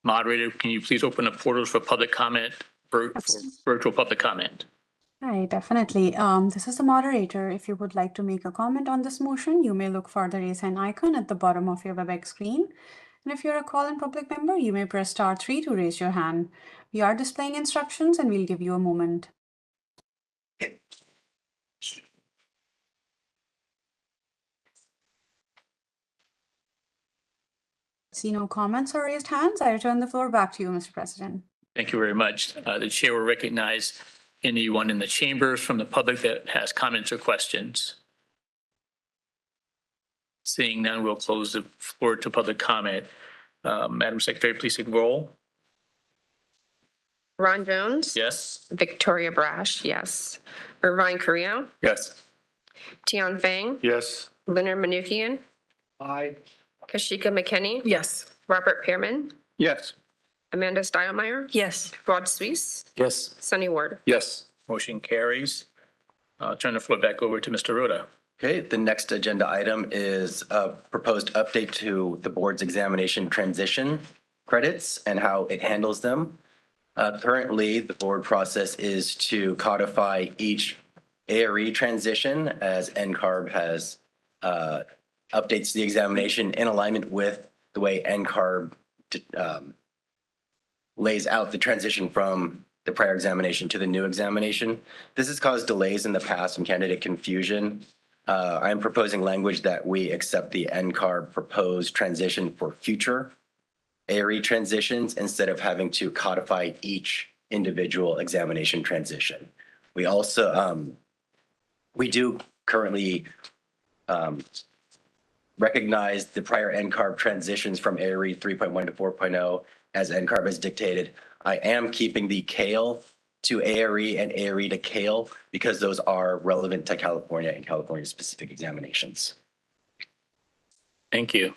A: Moderator, can you please open the portals for public comment, for virtual public comment?
E: Hi, definitely. This is the moderator. If you would like to make a comment on this motion, you may look for the raise hand icon at the bottom of your WebEx screen. And if you're a call-in public member, you may press *3 to raise your hand. We are displaying instructions and we'll give you a moment. See no comments or raised hands. I return the floor back to you, Mr. President.
A: Thank you very much. The chair will recognize anyone in the chambers from the public that has comments or questions. Seeing none, we'll close the floor to public comment. Madam Secretary, please take roll.
U: Ron Jones.
A: Yes.
U: Victoria Brash, yes. Irvine Carrillo.
A: Yes.
U: Tian Fang.
S: Yes.
U: Leonard Manukian.
S: Aye.
U: Kashika McKinney.
X: Yes.
U: Robert Pearman.
S: Yes.
U: Amanda Stilemeyer.
T: Yes.
U: Rod Suisse.
S: Yes.
U: Sunny Ward.
S: Yes.
A: Motion carries. I'll turn the floor back over to Mr. Rhoda.
V: Okay, the next agenda item is a proposed update to the board's examination transition credits and how it handles them. Currently, the board process is to codify each ARE transition as NCARB has updates the examination in alignment with the way NCARB lays out the transition from the prior examination to the new examination. This has caused delays in the past and candidate confusion. I'm proposing language that we accept the NCARB proposed transition for future ARE transitions instead of having to codify each individual examination transition. We also, we do currently recognize the prior NCARB transitions from ARE 3.1 to 4.0 as NCARB has dictated. I am keeping the CALE to ARE and ARE to CALE because those are relevant to California and California-specific examinations.
A: Thank you.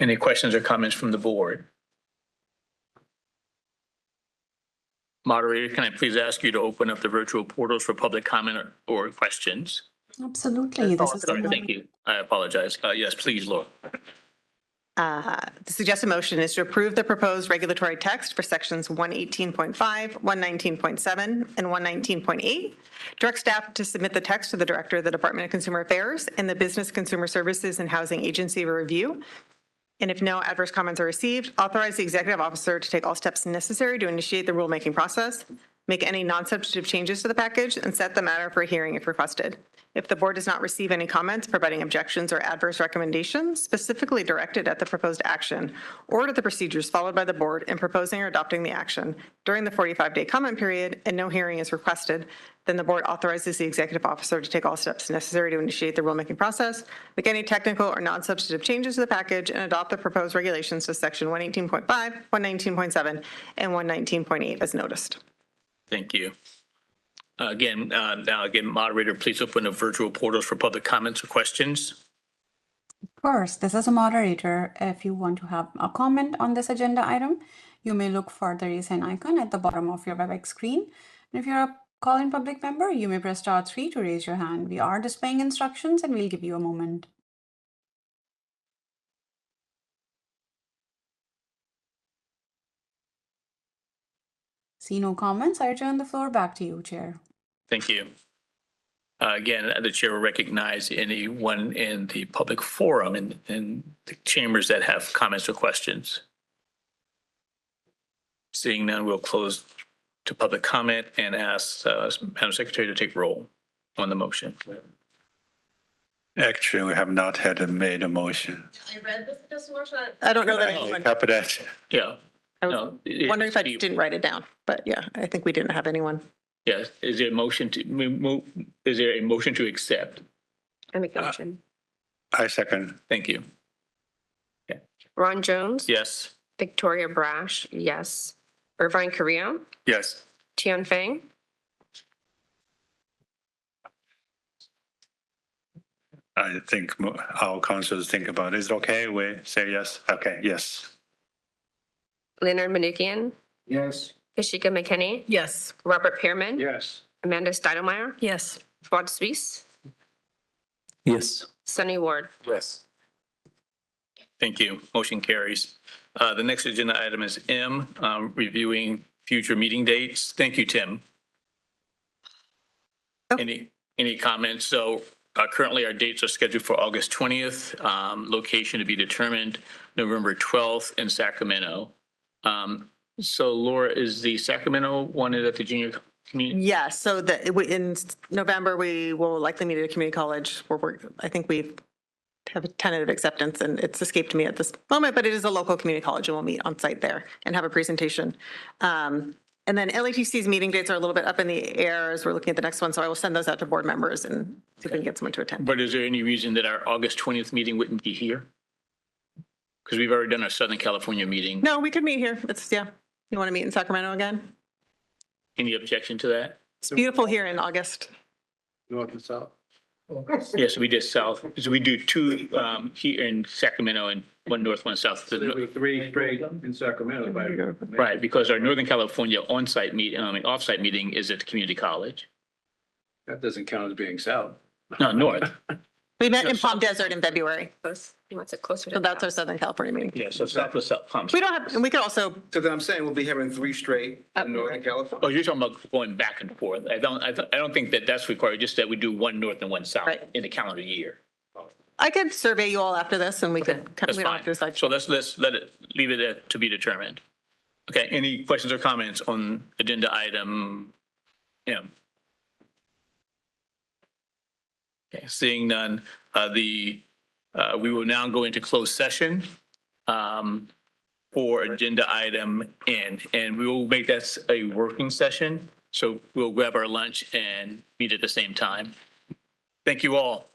A: Any questions or comments from the board? Moderator, can I please ask you to open up the virtual portals for public comment or questions?
E: Absolutely. This is
A: Sorry, thank you. I apologize. Yes, please, Laura.
D: The suggested motion is to approve the proposed regulatory text for sections 118.5, 119.7, and 119.8. Direct staff to submit the text to the Director of the Department of Consumer Affairs and the Business Consumer Services and Housing Agency for review. And if no adverse comments are received, authorize the executive officer to take all steps necessary to initiate the rulemaking process, make any non-substantive changes to the package, and set the matter for a hearing if requested. If the board does not receive any comments, providing objections or adverse recommendations specifically directed at the proposed action or to the procedures followed by the board in proposing or adopting the action during the 45-day comment period and no hearing is requested, then the board authorizes the executive officer to take all steps necessary to initiate the rulemaking process, make any technical or non-substantive changes to the package, and adopt the proposed regulations to section 118.5, 119.7, and 119.8 as noticed.
A: Thank you. Again, moderator, please open the virtual portals for public comments or questions.
E: Of course, this is a moderator. If you want to have a comment on this agenda item, you may look for the raise hand icon at the bottom of your WebEx screen. And if you're a call-in public member, you may press *3 to raise your hand. We are displaying instructions and we'll give you a moment. See no comments. I return the floor back to you, Chair.
A: Thank you. Again, the chair will recognize anyone in the public forum in the chambers that have comments or questions. Seeing none, we'll close to public comment and ask Madam Secretary to take roll on the motion.
S: Actually, we have not had made a motion.
T: I read this motion.
D: I don't know that anyone,
S: Copy that.
A: Yeah.
D: I was
A: No,
D: wondering if I didn't write it down, but yeah, I think we didn't have anyone.
A: Yes. Is there a motion is there a motion to accept?
U: I make a motion.
S: I second.
A: Thank you.
U: Ron Jones.
A: Yes.
U: Victoria Brash, yes. Irvine Carrillo,
S: Yes.
U: Tian Feng,
S: I think our councils think about it. Is it okay? We say yes. Okay, yes.
U: Leonard Manukian,
S: Yes.
U: Kashika McKinney,
X: Yes.
U: Robert Pearman,
S: Yes.
U: Amanda Steidelmeyer,
T: Yes.
U: Rod Suisse,
P: Yes.
U: Sunny Ward.
S: Yes.
A: Thank you. Motion carries. The next agenda item is M, reviewing future meeting dates. Thank you, Tim. Any comments? So currently our dates are scheduled for August 20th, location to be determined November 12th in Sacramento. So Laura, is the Sacramento one at the junior community?
D: Yeah, so in November, we will likely meet at a community college where I think we have a tentative acceptance, and it's escaped me at this moment, but it is a local community college, and we'll meet on site there and have a presentation. And then LATC's meeting dates are a little bit up in the air as we're looking at the next one, so I will send those out to board members and see if we can get someone to attend.
A: But is there any reason that our August 20th meeting wouldn't be here? Because we've already done our Southern California meeting.
D: No, we could meet here. Yeah. You want to meet in Sacramento again?
A: Any objection to that?
D: It's beautiful here in August.
S: North and south.
A: Yes, we did south. So we do two here in Sacramento and one north, one south.
S: Three straight in Sacramento.
A: Right, because our Northern California on-site meeting, off-site meeting is at the community college.
S: That doesn't count as being south.
A: No, north.
D: We met in Palm Desert in February.
U: He wants it closer to
D: So
U: the
D: that's our
U: house.
D: Southern California meeting.
A: Yeah, so south was South Palm.
D: We don't have, and we could also,
O: So then I'm saying we'll be having 3 straight in Northern California.
A: Oh, you're talking about going back and forth. I don't think that that's required, just that we do one north and one south
D: Right.
A: in the calendar year.
D: I could survey you all after this and we could,
A: That's
D: we don't
A: fine.
D: have to decide.
A: So let's leave it at to be determined. Okay, any questions or comments on agenda item M? Okay, seeing none, we will now go into closed session for agenda item N, and we will make that a working session. So we'll grab our lunch and meet at the same time. Thank you all.